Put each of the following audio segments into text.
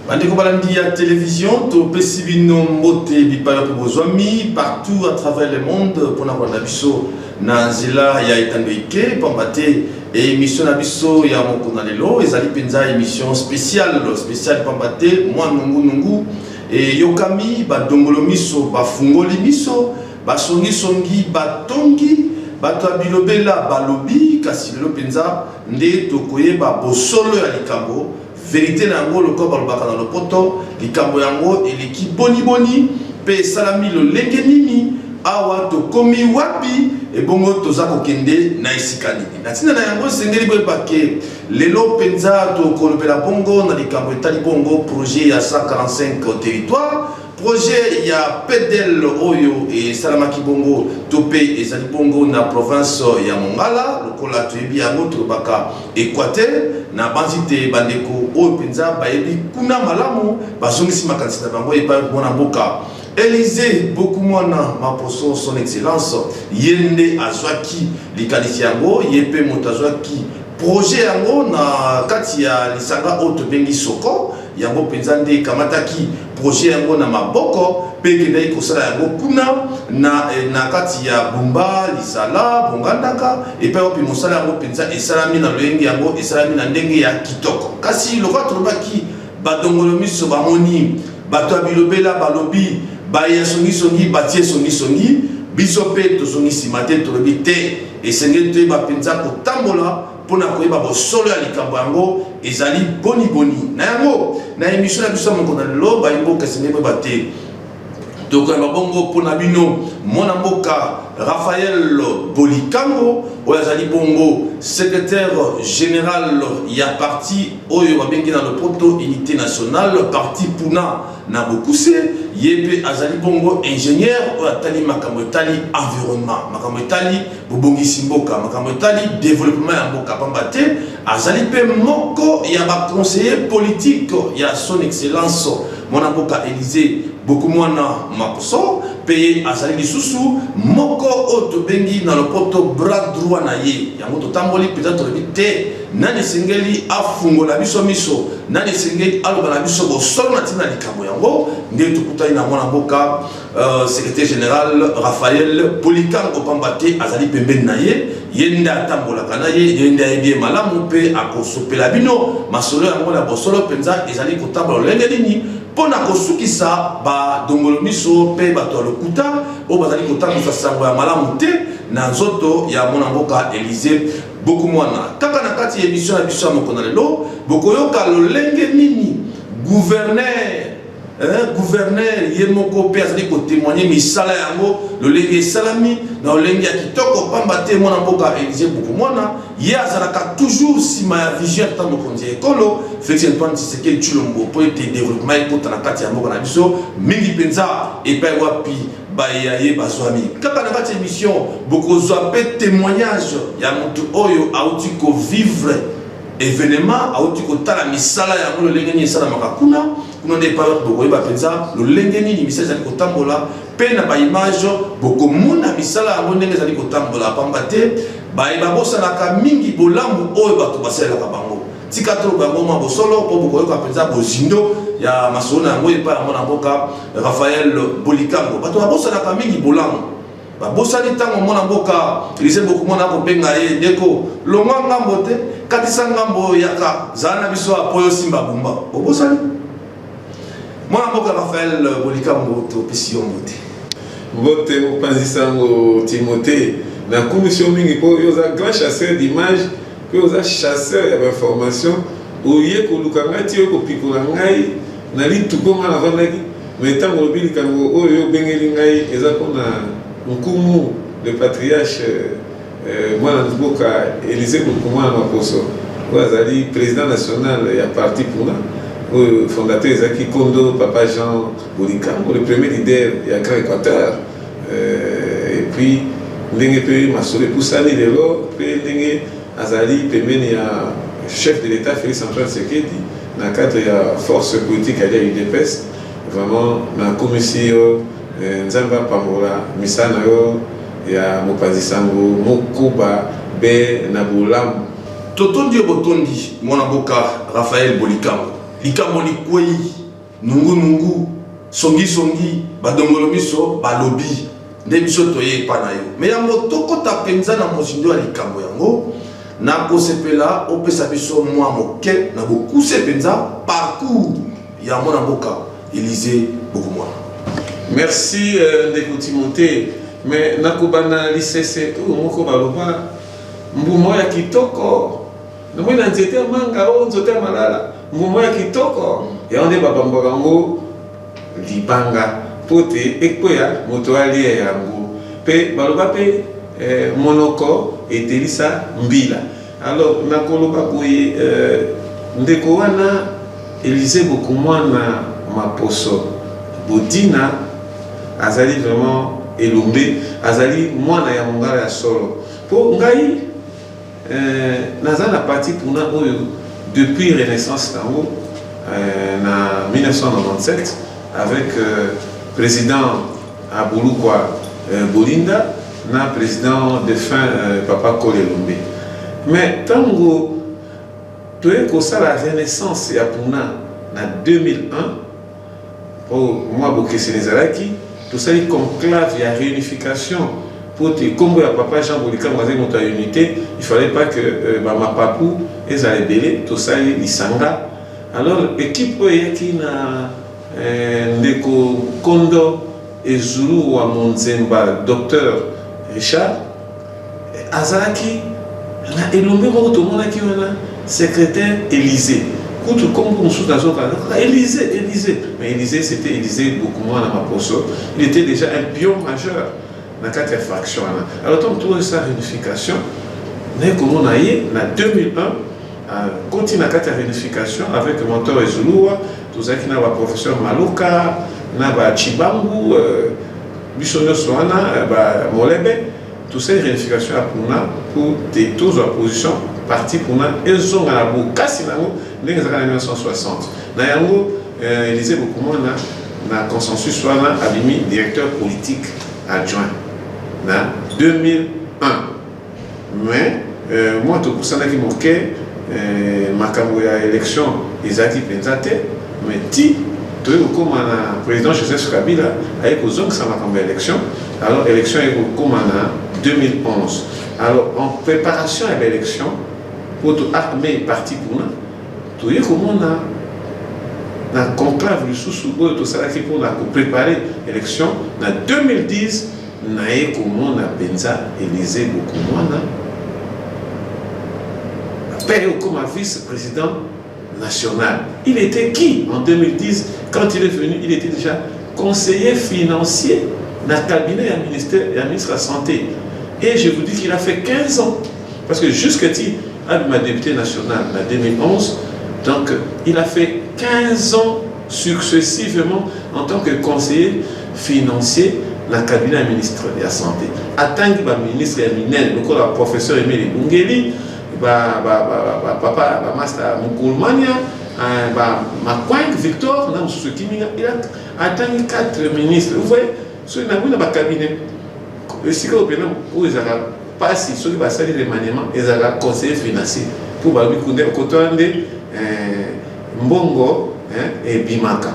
Bandeko balandi ya télévision, to pesibino mbote bipayo pe bozwami partout à travers le monde pour na kwanda biso na nzela ya etando ike pambate émission na biso ya mokona lelo ezali penza émission spéciale pambate moi nungu et yokami badongolo miso bafungoli miso basongi songi batongi bato bilobela balobi kasi lelo penza nde tokoyeba bosolo ya likambo vérité nango le corps balobaka na lopoto likambo yango eleki boni pe salami lo lenge nini awa to komi wapi e bongo toza kokende na esika nini na tina na yango sengeli boyeba ke lelo penza to kolopela bongo na likambo etali bongo projet ya 145 territoire projet ya PEDEL oyo et salamaki bongo topé ezali bongo na province ya Mongala lokola toyebi yango tobaka Équateur na banzite bandeko oyo penza bayebi kuna malamu bazongisi makanisi na bango epa mwana mboka Élysée beaucoup mwana maposo son excellence yende azwaki likanisi yango yepe moto azwaki projet yango na kati ya lisanga oyo tobengi soko yango penza nde kamataki projet yango na maboko pe kendai kosala yango kuna na kati ya Bumba Lisala Bongandaka epe opi mosala yango penza esalami na loyengi yango esalami na ndenge ya kitoko kasi lokwa tolobaki badongolo miso bamoni bato ya bilobela balobi baya songi batie songi biso pe tozongi nsima te tolobi te esengeli toyeba penza kotambola pona koyeba bosolo ya likambo yango ezali boni na yango na émission na biso mokona lelo bayimboka esengeli boyeba te tokoyamba bongo pona bino mwana mboka Raphaël Bolikango oyo azali bongo secrétaire général ya parti oyo babengi na lopoto unité nationale parti puna na bokuse yebe azali bongo ingénieur oyo atali makambo etali environnement makambo etali bobongisi mboka makambo etali développement ya mboka pamba te azali pe moko ya baconseiller politique ya son excellence mwana mboka Élysée beaucoup mwana maposo paye azali lisusu moko oto bengi na lopoto bras droit na ye yango totamboli peut-être te nani sengeli afungola biso miso nani sengeli aloba na biso bosolo na tina likambo yango nde tukutani na mwana mboka secrétaire général Raphaël Bolikango pambate azali pembeni na ye yenda atambolaka na ye yenda yebi malamu pe akosopela bino masolo yango na bosolo penza ezali kotambola lenge nini pona kosukisa ba dongolo miso pe bato lokuta o bazali kotambusa sango ya malamu te na nzoto ya mwana mboka Élysée beaucoup mwana kaka na kati émission ya biso ya mokona lelo bokoyoka lolenge nini gouverneur yemoko pe azali kotémoigner misala yango lolenge salami na lolenge ya kitoko pamba te mwana mboka Élysée beaucoup mwana ye azalaka toujours sima ya vision ta mokonzi ekolo Félix Antoine Tshisekedi Tshilombo po ete développement ekota na kati ya mboka na biso mingi penza epai wapi bayaye bazwami kaka na kati émission bokozwa pe témoignage ya moto oyo auti ko vivre événement auti ko tala misala yango lolenge ni sala makakuna kuna nde pa bokoyeba penza lolenge ni misala zali kotambola pe na ba image bokomona misala yango ndenge zali kotambola pamba te bayeba bosalaka mingi bolamu oyo bato basalaka bango tika to bango ma bosolo po bokoyoka penza bozindo ya masolo yango epa ya mwana mboka Raphaël Bolikango bato babosalaka mingi bolamu babosali ntango mwana mboka Élysée beaucoup mwana kobenga ye ndeko longwa ngambo te katisa ngambo yaka zala na biso apoyo simba bumba obosali mwana mboka Raphaël Bolikango topesi yo mbote mbote mopanzisango Timothée na commission mingi po yoza grand chasseur d'image pe yoza chasseur ya information oye koluka ngati yo kopikola ngai na lituko ngana vandaki mais tango lobi likambo oyo bengeli ngai eza kona nkumu le patriarche mwana mboka Élysée mwana maposo oyo azali président national ya parti puna oyo fondateur ezaki Kondo Papa Jean Bolikango le premier leader ya Grand Équateur et puis ndenge pe masolo epusani lelo pe ndenge azali pembeni ya chef de l'État Félix Antoine Tshisekedi na cadre ya force politique ya UDPS vraiment na commission nzambe apambola misana yo ya mopanzisango mokuba be na bolamu totondi botondi mwana mboka Raphaël Bolikango likambo likwei nungu songi badongolo miso balobi nde biso toye epa na yo me yango tokota mpenza na mozindo ya likambo yango na kosepela opesa biso mwa moke na bokuse mpenza parcours ya mwana mboka Élysée Bokumwana. Merci ndeko Timothée. Mais nakobana lisese moko baloba mbumo ya kitoko namona nzete manga o nzote malala mbumo ya kitoko ya onde babamba kango libanga pote ekoya moto alie yango pe baloba pe monoko etelisa mbila. Alors nakoloba boye ndeko wana Élysée Bokumwana maposo bodina azali vraiment elombe azali mwana ya mongala ya solo po ngai naza na parti puna oyo depuis renaissance tango na 1997 avec président Abulukwa Bolinda na président défunt Papa Kolelombe. Mais tango toye kosala renaissance ya puna na 2001 pour moi bokese nezalaki tosali conclave ya réunification pour te combo ya papa Jean Bolika mwaze moto ya unité il fallait pas que mapapu ezala ebele tosali lisanga. Alors équipe oyaki na ndeko Kondo ezulu wa Monzemba docteur Richard azalaki na elombe moko tomonaki wana secrétaire Élysée contre comme on sous dans Élysée. Mais Élysée, c'était Élysée Bokumwana Maposo. Il était déjà un pion majeur dans 4 fractions. Alors, tant que sa réunification, nous avons en 2001 continue à 4 réunification avec le mentor Ezulua, tout ça qui n'a pas professeur Maluka, n'a pas Chibangu, Bissonio Soana, Molebe, tout ça réunification pour des taux d'opposition. Parti pour nous, ils ont à la boucasse en 1960. Nayango, Élysée Bokumwana, na consensus soit là, abimi directeur politique adjoint. Na 2001. Mais moi, tout ça n'a qui moqué, ma caméra élection, ils ont dit pensate, mais ti, tu es comme un président Joseph Kabila, avec aux hommes, ça m'a caméra élection. Alors, élection est comme en 2011. Alors, en préparation à l'élection, pour tout armer parti pour nous, tout est comme on a conclave le sous-sous tout ça qui pour préparer l'élection. En 2010, on a comme on a pensé Élysée Bokumwana, père comme vice-président national. Il était qui en 2010 quand il est venu? Il était déjà conseiller financier dans le cabinet du ministère de la Santé. Et je vous dis qu'il a fait 15 ans. Parce que jusqu'à-t-il ma député nationale en 2011, donc il a fait 15 ans successivement en tant que conseiller financier dans le cabinet du ministre de la Santé. Attends que le ministre éminent, le professeur Emile Bungeli, papa master Mukulmania, Makwang Victor, il a attendu 4 ministres. Vous voyez, ceux qui ont un cabinet, où ils pas si ceux qui vont salir les maniements, ils ont conseiller financier pour Babikoundé, Kotoande, Mbongo et Bimaka.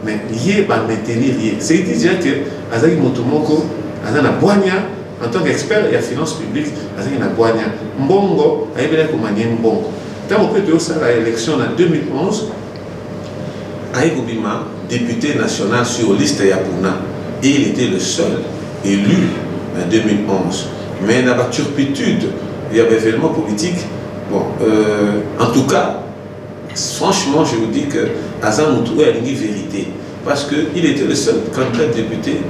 Mais il va maintenir lié. C'est déjà que Azaki Motomoko, Azana Boigna, en tant qu'expert et à finances publiques, Azaki Boigna, Mbongo, Aïbela Koumanie Mbongo. Tant qu'on peut dire ça à l'élection en 2011, Aïko Bima, député national sur liste Yapuna, et il était le seul élu en 2011. Mais dans la turpitude, il y avait événements politiques. Bon, en tout cas, franchement, je vous dis que Azam Moutou a une vérité. Parce qu'il était le seul candidat député,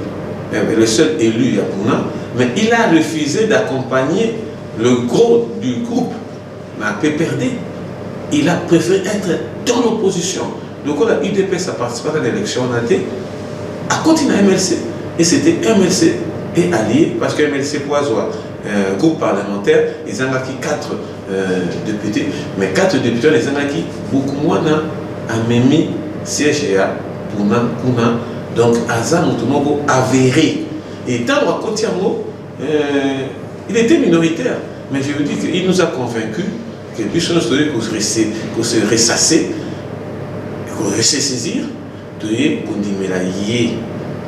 le seul élu Yapuna, mais il a refusé d'accompagner le gros du groupe, la PPRD. Il a préféré être dans l'opposition. Donc, la UDP, ça participait à l'élection, on a été à continuer à MLC. Et c'était MLC et allié, parce que MLC Poisois, groupe parlementaire, ils ont acquis 4 députés. Mais 4 députés, ils ont acquis beaucoup moins à Memi, siège pour Kuna. Donc, Azam Moutoumoko avéré. Et tant à Kotiango, il était minoritaire. Mais je vous dis qu'il nous a convaincus que Bishon Story qu'on se ressassait. pour se saisir, tu es condamné,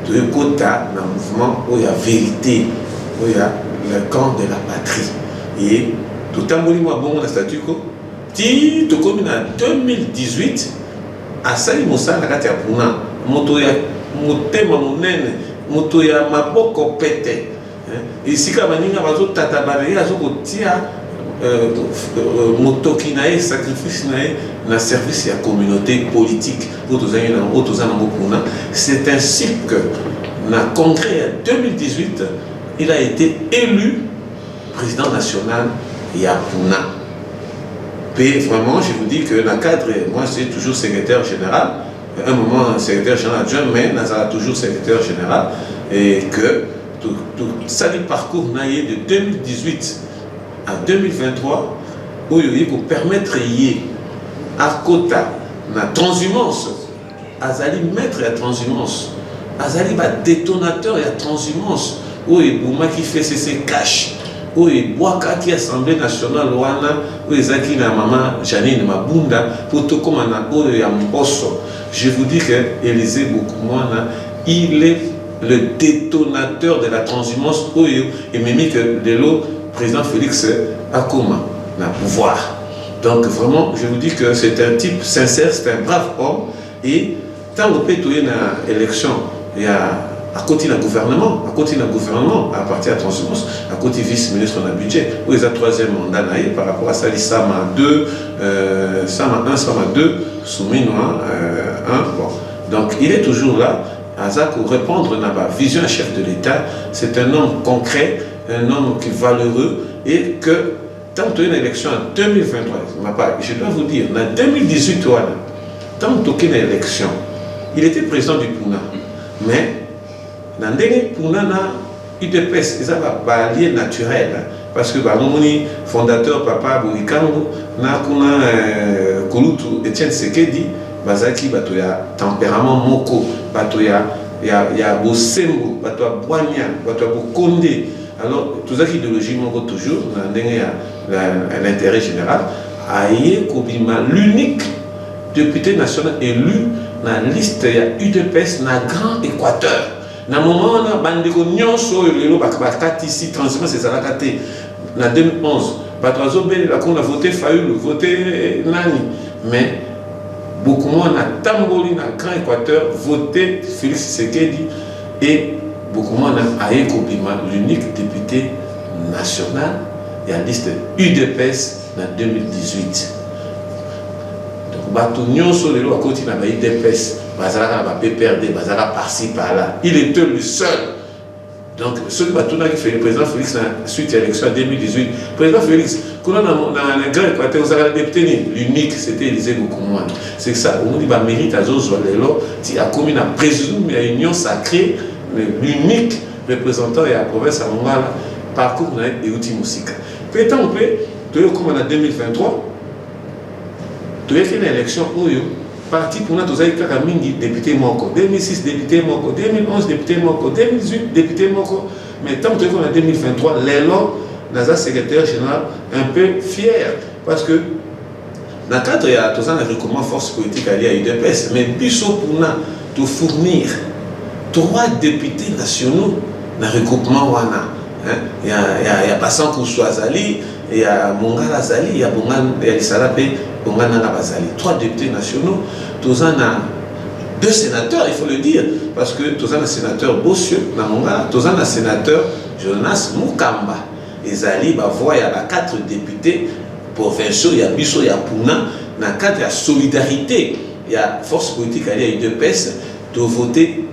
tu es quota dans le mouvement où il y a vérité, où il y a le camp de la patrie. Et tout le temps, moi, bon, la statue, tu te communes en 2018, à Sali Moussa, la carte à Pouna, Motoya, Motema, Monene, Motoya, Maboko, Pete. Et si quand on a un tatabané, il y a motoki nae sacrifice nae na service de la communauté politique. C'est ainsi que dans le congrès en 2018, il a été élu président national Yapuna. Et vraiment, je vous dis que dans le cadre, moi je suis toujours secrétaire général, un moment secrétaire général adjoint, mais Nazara toujours secrétaire général, et que tout ça, le parcours de 2018 à 2023, où il faut permettre à Kota la transhumance, Azali maître la transhumance, Azali détonateur et la transhumance, où il Bouma qui fait ses caches, où il Boaka qui est Assemblée nationale, où il Zaki na maman Janine Mabunda, pour tout comme on a Mbosso. Je vous dis que Élisée Bokoumouana, il est le détonateur de la transhumance, et même que le président Félix Akoma n'a pouvoir. Donc vraiment, je vous dis que c'est un type sincère, c'est un brave homme. Et tant qu'on peut trouver une élection, il y a à côté d'un gouvernement, à partir de la transhumance, à côté vice-ministre dans le budget, où il y a troisième mandat par rapport à ça, il Sama 2, Sama 1, Sama 2, soumis 1. Bon. Donc il est toujours là. Pour répondre à la vision chef de l'État, c'est un homme concret, un homme qui est valeureux et que, tant qu'il y a une élection en 2023, je dois vous dire, en 2018, tant qu'il y a une élection, il était président du Puna. Mais, dans le dernier Puna, il y a un allié naturel. Parce que, mon fondateur, Papa Bourikango, Kouloutou Etienne Sekedi, Bazaki, il y a tempérament moko, il y a Bosembo, il y a Boignan, il y a Bokondé. Alors, tout ça qui idéologie, toujours, dans l'intérêt général, Aïe Kobima, l'unique député national élu dans la liste de l'UDPS dans le Grand Équateur. Dans le moment où on a ici, transhumance, c'est ça la caté. En 2011, on a voté Fayoulou, voté Nani. Mais beaucoup moins on a Tamboli dans le Grand Équateur, voté Félix Sekedi et beaucoup moins on a Aïe Kobima, l'unique député national et la liste UDPS en 2018. Il était le seul. Donc, ce qui fait le président Félix suite à l'élection en 2018, le président Félix, quand on a un grand Équateur, on a député, l'unique, c'était Élisée Bokoumouane. C'est ça, on dit que mérite à Zozoalelo, qui a commis un président de l'union sacrée, l'unique représentant de la province à Mongala, parcours de l'outil musique. Peut-être on peut, comme en 2023, il y a une élection où parti pour nous, il y a député Moko, 2006 député Moko, 2011 député Moko, 2018 député Moko. Mais tant que en 2023, l'élan, Naza secrétaire général, un peu fier. Parce que dans le cadre, il y a tous les recommandements force politique à l'UDPS, mais Bissot pour nous fournir 3 députés nationaux dans le regroupement Wana. Il y a Bassan Koussou Azali, il y a Mongala Azali, il y a Lissalapé. 3 députés nationaux, tous en a 2 sénateurs, il faut le dire, parce que tous en a sénateur Bossieux, tous en a sénateur Jonas Mukamba. Et Zali, il y a 4 députés provinciaux, il y a Bissot, il y a Pouna, dans le cadre de la solidarité, il y a force politique à l'UDPS, de voter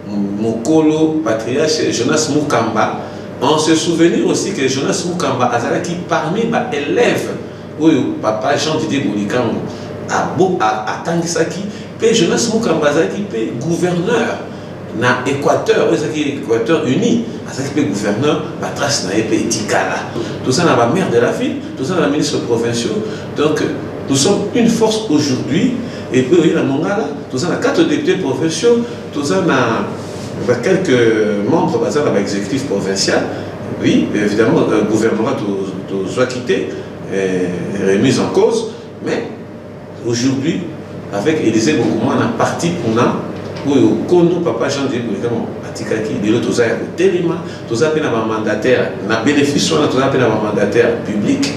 Mokolo, patriarche Jonas Mukamba. On se souvient aussi que Jonas Mukamba, qui parmi les élèves, oui, papa Jean-Didier Boulikango a Tangisaki, puis Jonas Mukambazaki, puis gouverneur na Équateur, Équateur uni, puis gouverneur, Patras na Epé Tikala. Tout ça, la maire de la ville, tout ça, la ministre provinciaux. Donc, nous sommes une force aujourd'hui, et puis, il y a Mongala, tout ça, 4 députés provinciaux, tout ça, quelques membres de l'exécutif provincial. Oui, évidemment, le gouvernement doit quitter. Remise en cause, mais aujourd'hui, avec Élysée Bokoumou, on a parti pour nous. Où Kondo papa Jean Dieu Bolikamo atikaki de l'autre toza ya kotelema toza pe na ba mandataire na bénéfice wana toza pe na ba mandataire public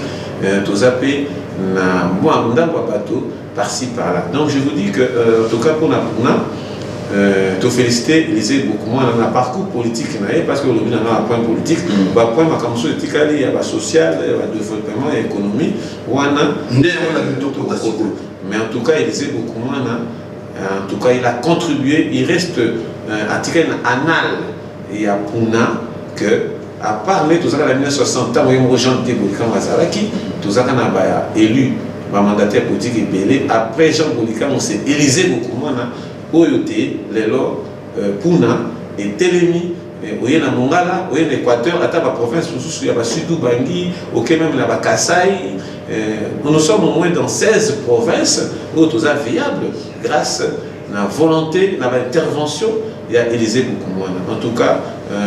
toza pe na moi ndambo bateau par-ci par-là. Donc je vous dis que en tout cas pour na te féliciter Élysée Bokoumou dans un parcours politique parce que aujourd'hui on a un point politique ba point makamso etikali ya ba social ya développement et économie wana mais en tout cas Élysée Bokoumou en tout cas, il a contribué, il reste à tirer un anal et à Puna que, à part les 1960 ans, il y a des gens qui ont élu un mandataire politique et belé. Après Jean Bolikan, on s'est Élysée beaucoup, Oyoté, Lélo, Puna et Télémi. Vous voyez, dans Mongala, vous voyez, l'Équateur, à la province, il y a Sudou Bangui, ok, même la Kassai. Nous sommes au moins dans 16 provinces où tout est viable grâce à la volonté, à l'intervention. Il y a Élysée Bokoumou. En tout cas,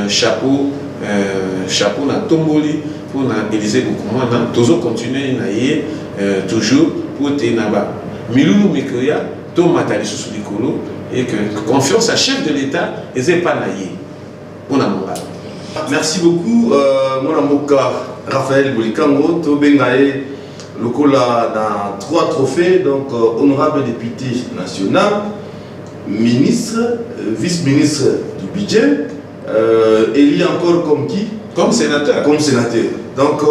chapeau à Tomboli pour Élysée Bokoumou. Toujours continuer à toujours pour Ténaba. Milou Mikoya, Tomatali Sousoudikolo, et que confiance à chef de l'État, et c'est pas naïe. Merci beaucoup, mon amoka Raphaël Bolikango, Tobengae, le cola dans 3 trophées, donc honorable député national, ministre, vice-ministre du budget, élu encore comme qui? Comme sénateur. Comme sénateur. Donc,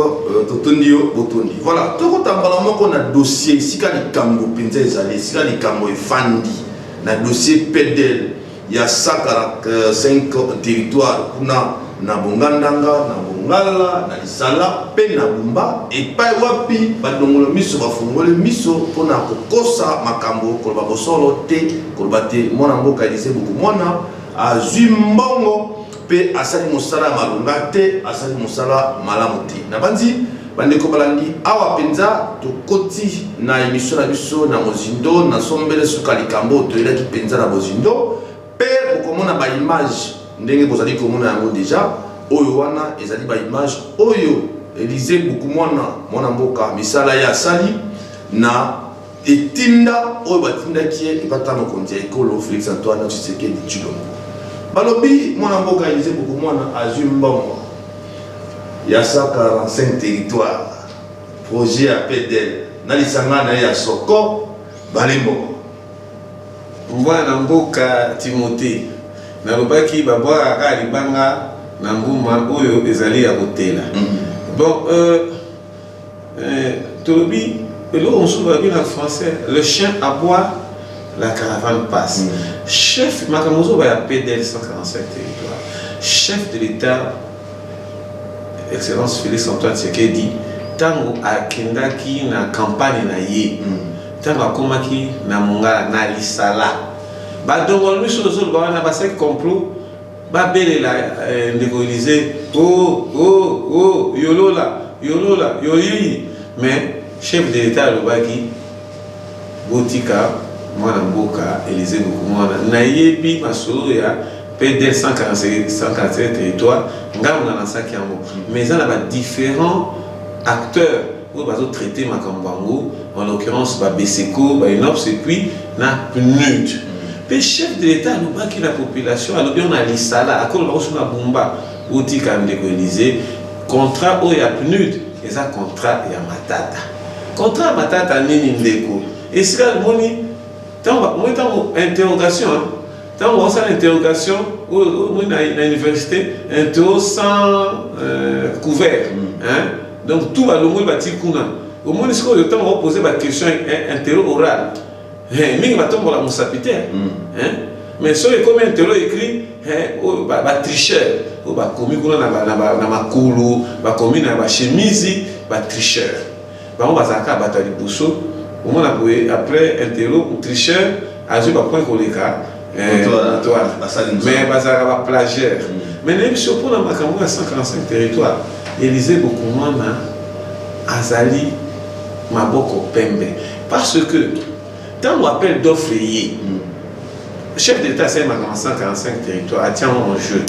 Totondio Botondi. Voilà, tout le temps, on a un dossier, ici, quand les Kambo Pinza est ici, quand les Kambo est Fandi, dans le dossier PEDEL. Il y a 145 territoires na Bongandanga, na Bongala, na Lisala, pe na Bumba, et pas wapi, badongolo miso bafungole miso pona kokosa makambo kolba bosolo te kolbate mona mboka Élysée Bokoumou a Zumbongo pe asali mosala malunga te asali mosala malamu te. Na bandi bandeko balandi awa penza to koti na émission na biso na Mozindo na sombele suka likambo to elaki penza na Mozindo. Père, pour comment on a une image, vous allez comme on a déjà, Oyo wana, ils ont une image, Oyo, Élysée Bokoumou, mon amboka, Misala ya Sali, na etinda, Oyo batinda qui est, et pas tant qu'on dit, Écolo, Félix Antoine, tu sais qu'il est Chilombo. Balobi, mon amboka, Élysée Bokoumou, à Zumbongo, il y a 145 territoires, projet à PEDEL, Nalisanga, na Soko, Balimbo. Mwana mboka Timothée nalobaki babwa aka libanga na mbuma oyo ezali ya kotela. Bon tolobi elo on souvent bien en français le chien aboie la caravane passe. Chef makamozo ba ya PEDEL 145 territoires. Chef de l'État Excellence Félix Antoine Tshisekedi tango akendaki na campagne na ye. Tango akomaki na Mongala na Lisala badongol miso zo ba na ba sek complot ba belela ndeko Élysée yolola yoyi mais chef de l'État lobaki botika mwana mboka Élysée Bokoumou na yebi masolo ya PEDEL 147 territoires ngam na saki yango mais ça na ba différents acteurs où bazo traiter makambango en l'occurrence ba Beseko ba Inops et puis na PNUD. Le chef de l'État a dit la population a dit on a Lisala à cause de la bomba où dit quand même Élysée contrat où il y a PNUD et ça contrat il y a Matata contrat Matata nini ndeko et c'est là moni tant interrogation tant on a l'interrogation où na université interro sans couvert hein donc tout va le monde bâti kuna au moins ce que le temps on poser la question interro oral mingi batombo la musapite mais so e comme interro écrit ba tricheur o ba komi kuna na makulu ba komi na ba chemise ba tricheur ba on bazaka bata liboso au moins après interro ou tricheur azu ba point koleka mais bazaka ba plagiaire mais même si pour la makambo à 145 territoires Élysée Bokoumou na azali maboko pembe parce que dans l'appel d'offres, le chef d'État c'est 145 territoires, a tient en jeu.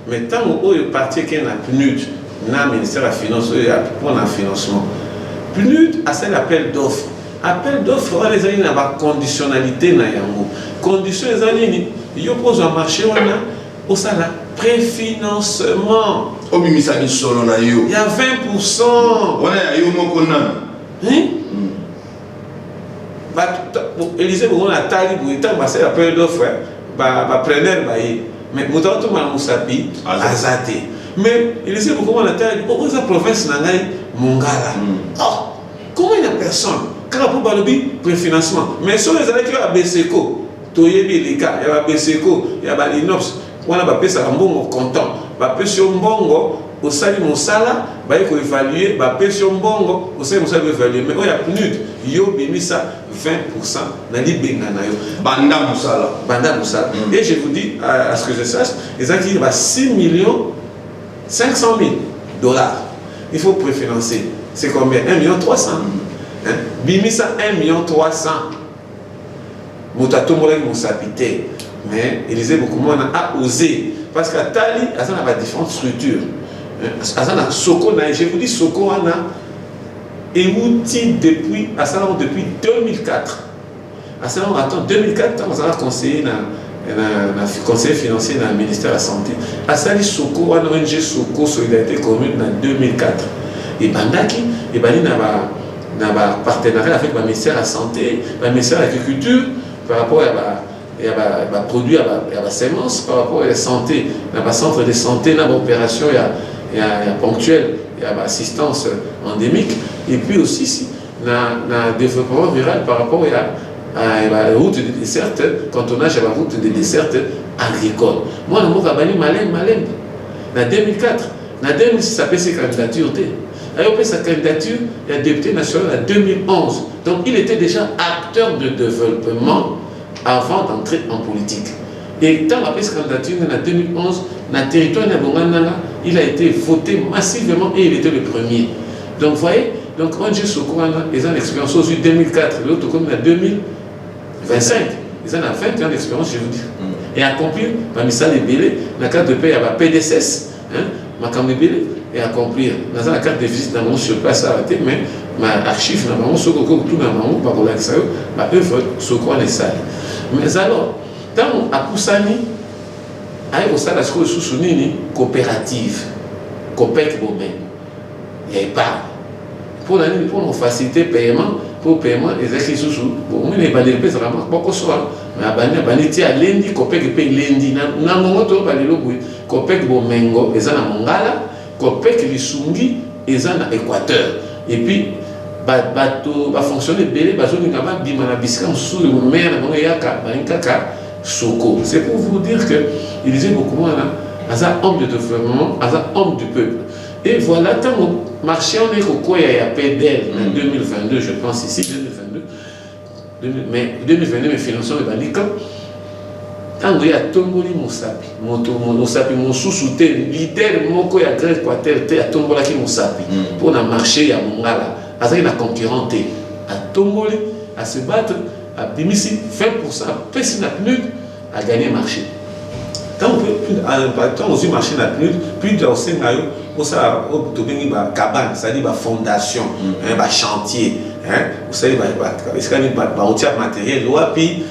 Mais tant où il parti qu'il y a PNUD, le ministère de la Finance, pour le financement, PNUD a cet appel d'offres. appel d'offres wana ezali na baconditionnalité na yango. Condition ezali nini? Yo pose un marché wana osala préfinancement. Obimisa bisolo na yo. Il y a 20%. Wana ya yo moko nana. Hein? Élysée on a tali pour étant passé appel d'offres ba preneur ba yi. Mais moto to ma musapi azate. Mais Élysée on a tali pour esa province na ngai Mongala. Oh, comment il y a personne? Quand pour balobi préfinancement. Mais sur les années qui a BCECO, toyebi les cas, il y a BCECO, il y a l'INOPS, on a pas ça un bon content. Ba pension bongo au sali mosala, ba il faut évaluer, ba pension bongo au sali mosala évaluer. Mais il y a PNUD, yo bimi ça 20% na li benga na yo. Banda mosala. Banda mosala. Et je vous dis à ce que je sache, les acquis va 6 500 000 dollars. Il faut préfinancer. C'est combien? 1 300 000. Bimi ça 1 300 000. Moutato molaki mosapité. Mais Élysée beaucoup moins a osé. Parce qu'à Tali, ça n'a pas différentes structures. Ça n'a Soko, je vous dis Soko, on a émouti depuis 2004. À ça, on attend 2004, on a conseiller conseiller financier dans le ministère de la Santé. À ça, Soko, on a ONG Soko Solidarité Commune en 2004. Et Bandaki, et Bani n'a pas partenariat avec le ministère de la Santé, le ministère de l'Agriculture, par rapport à il y a produit, il y a sémence par rapport à la santé, il y a centre de santé, il y a opération, il y a ponctuel, il y a assistance endémique, et puis aussi il y a développement rural par rapport à la route de dessert, cantonnage à la route de dessert agricole. Moi, je suis malin. En 2004, en 2006, ça fait ses candidatures. Après sa candidature, il y a député national en 2011. Donc il était déjà acteur de développement avant d'entrer en politique. Et tant après sa candidature en 2011, dans le territoire de Bongana, il a été voté massivement et il était le premier. Donc vous voyez, donc ONG Soko, ils ont l'expérience aussi 2004, l'autre comme en 2025. Ils ont 20 ans d'expérience, je vous dis. Et accomplir, parmi ça, les bélés, la carte de paie, il y a PDSS, ma carte de bélé, et accomplir. Dans la carte de visite, dans mon sur place arrêté, mais ma archive, dans mon Soko, tout dans mon pas pour l'accès, ma œuvre Soko en est sale. Mais alors, tant à Poussani, il y a aussi la coopérative, COPEC Bomen. Il n'y a pas. Pour nous faciliter le paiement, pour paiement, les écrits sous bon, il n'y a pas de paix, ça va beaucoup soir. Mais à Baniti, à lundi, COPEC paye lundi. N'a pas de COPEC Bomengo, ils sont à Mongala, COPEC Lissungi, ils sont à Équateur. Et puis, va fonctionner bien, va Soko. C'est pour vous dire que il disait beaucoup moins là, homme de développement, homme du peuple. Et voilà, tant le marché on est au quoi il y a PDL en 2022, je pense ici 2022, mais 2022 mes financements est banni quand il y a Tomboli Mosapi, mon sous-souté, leader moko ya Grèce Quater, à Tombola qui Mosapi pour le marché à Mongala. Il y a concurrent à Tomboli, à se battre, à Bimisi, 20%, personne n'a plus à gagner le marché. Quand on peut aussi marcher n'a plus de Sénayo, on ça a cabane, c'est-à-dire fondation, un chantier, vous savez, il matériel, puis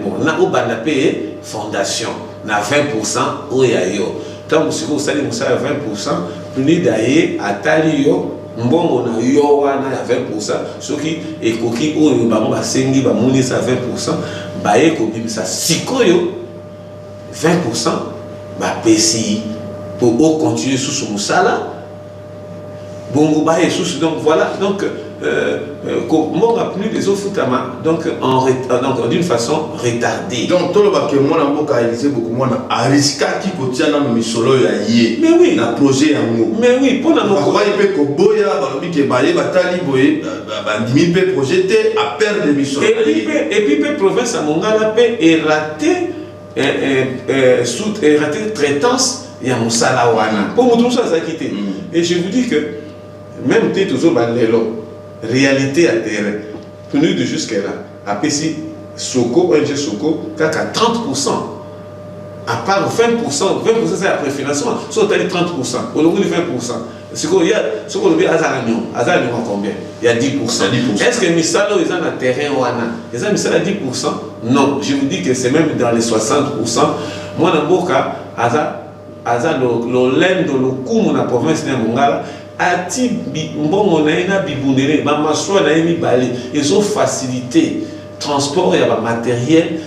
on a au payer fondation, on a 20% au yayo. Tant que vous savez, on a 20%, plus d'ailleurs à Talio. Mbongo na yo wana ya 20%, soki ekoki oyo bango basengi bamonisa 20%, baye ko bimisa sikoyo 20% bapesi pour continuer sous ce musala. Bongo baye sous donc voilà donc comment a plus les autres donc donc d'une façon retardée. Donc tout le bac moi na mboka Élysée beaucoup moins à risque qui kotia na misolo ya yé. Mais oui, na projet yango. Mais oui, pour na moko ba ipe ko boya ba lobi ke baye batali boye ba ndimi pe projeté à perdre de misolo. Et puis province à Mongala pe est raté traitance ya musala wana. Pour tout ça ça quitté. Et je vous dis que même t'es toujours balelo réalité à terre, tenu de jusque-là, à PC Soko, ONG Soko, qu'à 30%. À part 20%, 20% c'est après financement, soit 30%, au lieu de 20%. ce qu'on y a, ce qu'on veut, Azagnon combien? Il y a 10%. Est-ce que Misalo est dans le terrain ou Anna? Est-ce que Misalo a 10%? Non, je vous dis que c'est même dans les 60%. Moi, dans mon cas, Aza le lem de le coup la province de Mongala, ati mbongo na ina bibundele, ba maswa na emi bali, ils ont facilité transport et ba matériel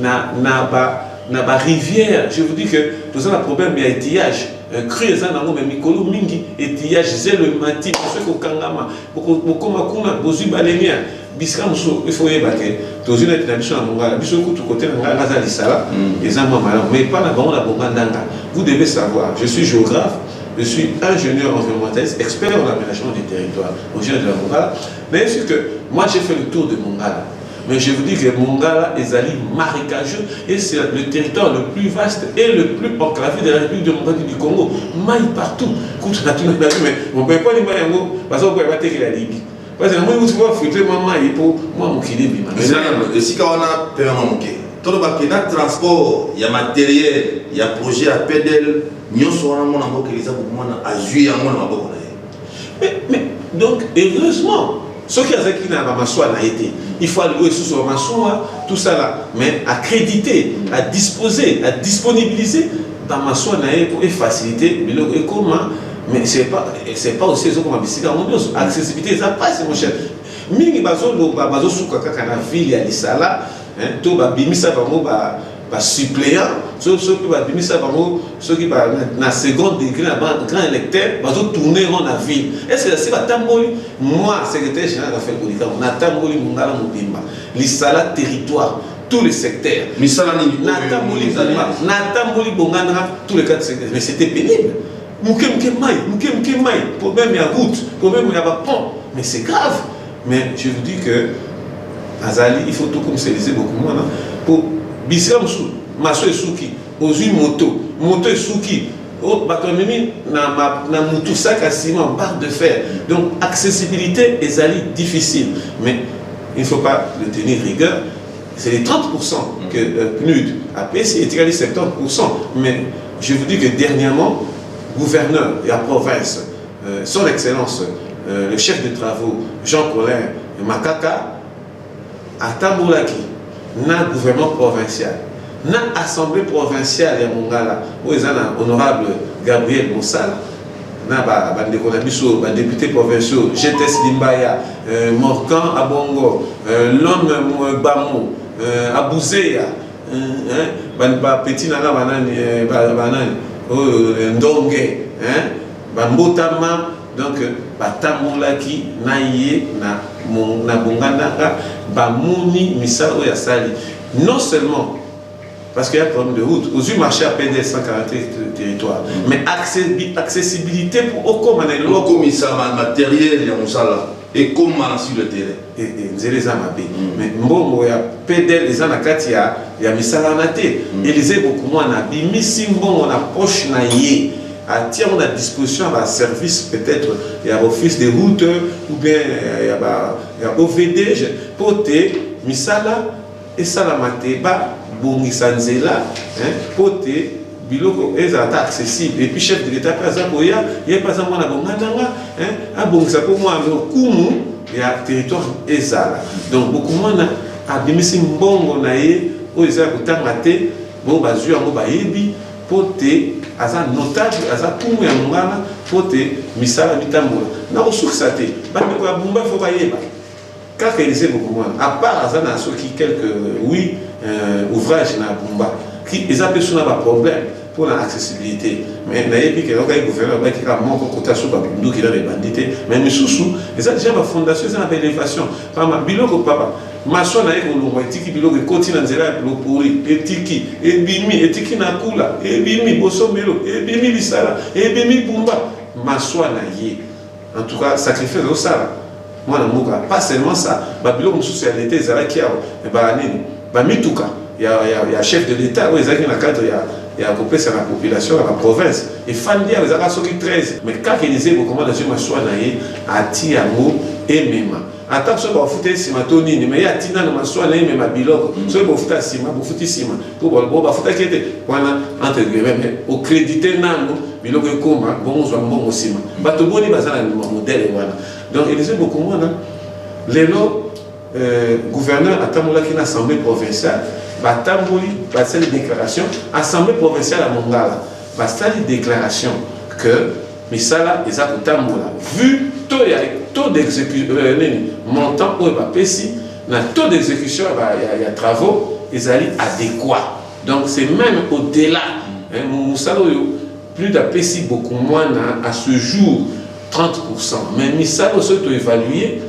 na ba rivière. Je vous dis que tout ça le problème il y a étiage. Cru eza nango mais mikolo mingi étiage c'est le mati parce que kangama bokoma kuna bozui balemia bisika muso il faut yebake tozui na tradition na Mongala biso kutu côté na ngala za lisala eza mama mais pas na bango na bongandanga. Vous devez savoir, je suis géographe, je suis ingénieur environnementaliste, expert en aménagement du territoire, originaire de la Mongala. Mais c'est que moi j'ai fait le tour de Mongala. Mais je vous dis que Mongala est allé marécageux et c'est le territoire le plus vaste et le plus enclavé de la République démocratique du Congo. Maille partout. Écoute, mais on ne peut pas les mailles parce qu'on ne peut pas attaquer la Libye. Parce que moi, je vois filtrer ma maille pour moi, mon kidé. Mais si on a peur à manquer, tout le monde a transport, il y a matériel, il y a projet à pédale, nous sommes en train de faire des mais donc, heureusement, ceux qui ont été, il faut allouer sous son massoua, tout ça là, mais accréditer, à disposer, à disponibiliser, dans massoua pour faciliter, mais comment, mais c'est pas aussi ce qu'on a dit, accessibilité, ça passe, mon cher. Mingi bazo souka kaka na ville ya Lisala, to ba bimisa bango ba suppléant, ceux qui ba bimisa bango, ceux qui ba na second degré na grand électeur, bazo tourner rond la ville. Est-ce que c'est ba tamboli moi secrétaire général d'affaires politiques, na tamboli Mongala Mobimba, Lisala territoire, tous les secteurs. Misala ni na tamboli bongana tous les quatre secteurs, mais c'était pénible. Mouké mai, problème ya route, problème ya ba pont, mais c'est grave. Mais je vous dis que Azali, il faut tout commercialiser beaucoup moins. Pour Bissam Sou, Masso et Souki, aux moto et Souki, au batonemi, na moutou sac à ciment, barre de fer. Donc, accessibilité est Azali difficile. Mais il ne faut pas le tenir rigueur. C'est les 30% que PNUD a payé, c'est égal à 70%. Mais je vous dis que dernièrement, gouverneur et la province, son excellence, le chef de travaux, Jean Colin Makaka, à Tamboulaki, na gouvernement provincial, na assemblée provinciale à Mongala, où ils ont honorable Gabriel Moussal, na député provinciaux, GTS Limbaya, Morkan Abongo, l'homme Bamou, Abouzeya, petit nana banane, Ndonge, Mbotama. Donc, batamolaki naie na bongandanga bamuni misalo ya sali. Non seulement parce qu'il y a un problème de route, aux yeux marché à PDS 140 territoires, mais accessibilité pour aucun matériel et comment sur le terrain. Et les amabé. Mais mbongo ya PDL les anakati ya misala nate. Élysée beaucoup moins na bimisi mbongo na poche na ye. À tirer à disposition à service peut-être il y a office de route ou bien il y a OVD pour te misala et salamate ba bongisanzela pour te biloko ezata accessible et puis chef de l'état pas ça boya il y a pas ça moi na bongandanga a bongisa pour moi kumu ya territoire ezala donc beaucoup moins na abimisi mbongo na ye o ezala kutanga te bon bazu yango bayebi pote aza notable aza kumu ya Mongala pote misala mitambola na ressources te bande ko bumba faut ba yeba kaka Élysée beaucoup moins à part aza na soki quelques ouvrages na bumba qui eza pesona ba problème pour l'accessibilité mais na yebi que le gouverneur ba ki ka moko kota so ba bindu ki la bandité mais misusu eza déjà ba fondation eza na élévation pa ma biloko papa maso na eko longo etiki biloko ekoti na nzela ya bilopori etiki na kula ebimi bosomelo ebimi lisala ebimi bumba maso na ye en tout cas sacrifice au sala moi na moka pas seulement ça ba biloko mususu ya l'été ezala kiao ba nini ba mituka ya chef de l'état ou ezaki na cadre ya kopesa na population ya la province et fandia ezaka soki 13 mais kaka Élysée beaucoup dans une maso na ye ati yango emema ata so ba futa sima to nini mais ya tina na maso na ye ma biloko so ba futa sima ba futi sima to ba futa kete wana entre guillemets au crédité nano biloko ekoma bongo zwa mbongo nsima bato boni baza na modele wana donc Élysée Bokomwana lelo gouverneur atambolaki na assemblée provinciale batamboli basali déclaration assemblée provinciale à Mongala basali déclaration que misala eza kotambola vu taux d'exécution montant oyo bapesi na taux d'exécution ya travaux ezali adéquat donc c'est même au-delà musala oyo plus d'apesi beaucoup moins à ce jour 30%. Mais misala oyo soki toévaluer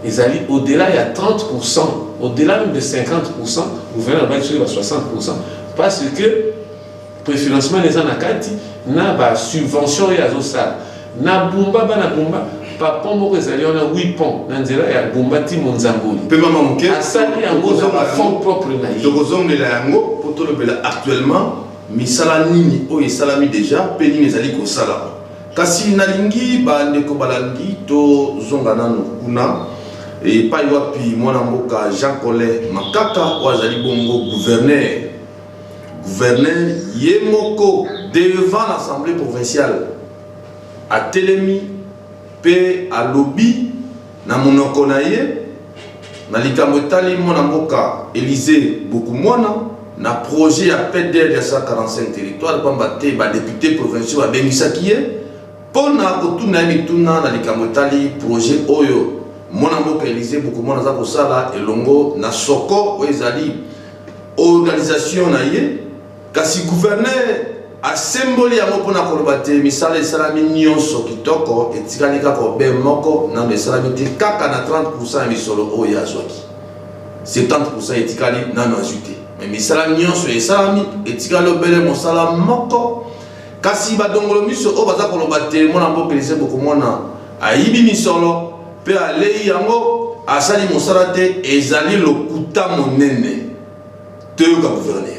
ezali au-delà il y a 30%, au-delà même de 50%, gouverneur va sur 60%, parce que préfinancement les anakati na ba subvention ya zosala na bumba papa moko ezali on a 8 ponts na nzela ya bumba ti monzamboli pe mama moke asali yango za ba fonds propre na yi tokozongela yango po tolobela actuellement misala nini oyo esalami déjà pe nini ezali kosala kasi nalingi bandeko balandi tozonga nano kuna epai wapi mwana mboka Jean Colin Makaka oyo azali bongo gouverneur Yemoko devant l'Assemblée provinciale à Telemi pe à lobby na monoko na ye na likambo etali mwana mboka Élysée Bokomwana na projet ya PDR ya 145 territoire pamba te ba député provinciaux abengisaki ye pona kotuna mituna na likambo etali projet oyo mwana mboka Élysée Bokomwana za kosala elongo na soko oyo ezali organisation na ye kasi gouverneur a symbole ya moko na koloba te misala esalami nyonso kitoko etikali kaka obe moko na esalami te kaka na 30% ya misolo oyo azwaki 70% etikali nano azwi te mais misala nyonso esalami etikali obele mosala moko kasi badongolo miso oyo baza koloba te mwana mboka Élysée Bokomwana ayibi misolo pe alei yango asali mosala te ezali lokuta monene toyoka gouverneur.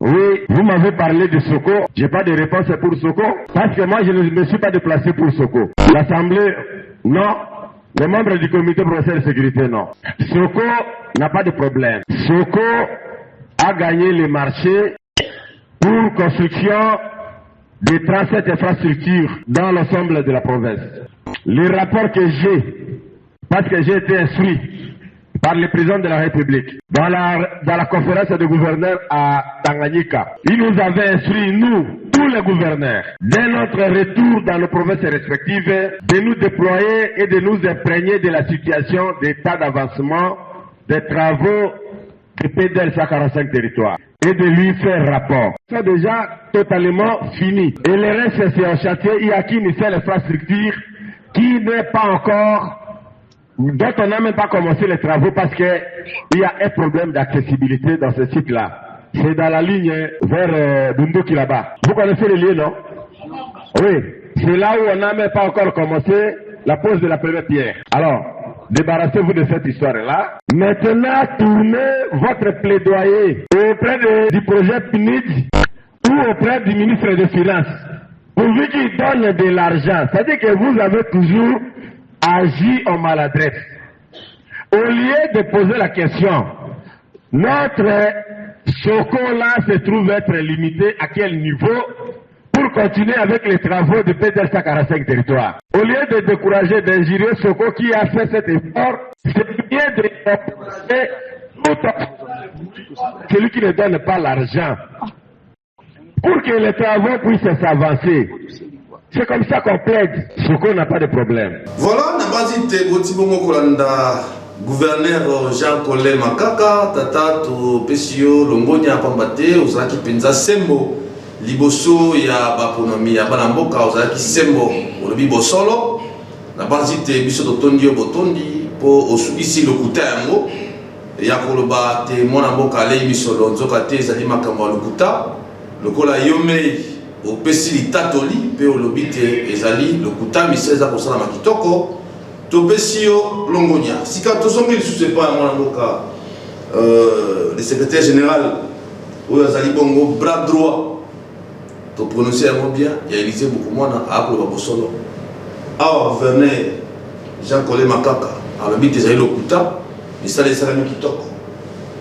Oui, vous m'avez parlé de Soko. Je n'ai pas de réponse pour Soko parce que moi je ne me suis pas déplacé pour Soko. L'Assemblée, non. Les membres du comité provincial de sécurité, non. Soko n'a pas de problème. Soko a gagné le marché pour construction de 37 infrastructures dans l'ensemble de la province. Le rapport que j'ai, parce que j'ai été instruit par le président de la République dans la conférence de gouverneurs à Tanganyika. Il nous avait instruit, nous, tous les gouverneurs, dès notre retour dans nos provinces respectives, de nous déployer et de nous imprégner de la situation d'état d'avancement des travaux de PDL 145 territoires et de lui faire rapport. C'est déjà totalement fini. Et le reste, c'est un chantier. Il y a qu'une seule infrastructure qui n'est pas encore, dont on n'a même pas commencé les travaux parce qu'il y a un problème d'accessibilité dans ce site-là. C'est dans la ligne vers Bunduki là-bas. Vous connaissez le lieu, non? Oui. C'est là où on n'a même pas encore commencé la pose de la première pierre. Alors, débarrassez-vous de cette histoire-là. Maintenant, tournez votre plaidoyer auprès du projet PNID ou auprès du ministre des Finances. Pourvu qu'il donne de l'argent. C'est-à-dire que vous avez toujours agi en maladresse. Au lieu de poser la question, notre Soko là se trouve être limité à quel niveau pour continuer avec les travaux de PDL 145 territoires. Au lieu de décourager, d'injurer Soko qui a fait cet effort, c'est bien de décourager celui qui ne donne pas l'argent pour que les travaux puissent s'avancer. C'est comme ça qu'on plaide. Soko n'a pas de problème. Voilà, na basi te Gotibongo Kolanda, gouverneur Jean Colin Makaka, tata to pesio longonya pambate, ozaki penza sembo liboso ya baponomi ya bana mboka ozaki sembo olobi bosolo. Na basi te biso totondi botondi po osukisi lokuta yango ya koloba te mona mboka alei misolo nzoka te ezali makambo ya lokuta lokola yomei opesi litatoli pe olobi te ezali lokuta miseza kosala makitoko topesi yo longonya sika tozongi lisusu epai ya mwana mboka le secrétaire général oyo azali bongo bras droit toprononce yango bien ya Élysée Bokomwana akoloba bosolo awa gouverneur Jean Colin Makaka alobi te ezali lokuta misala esalami kitoko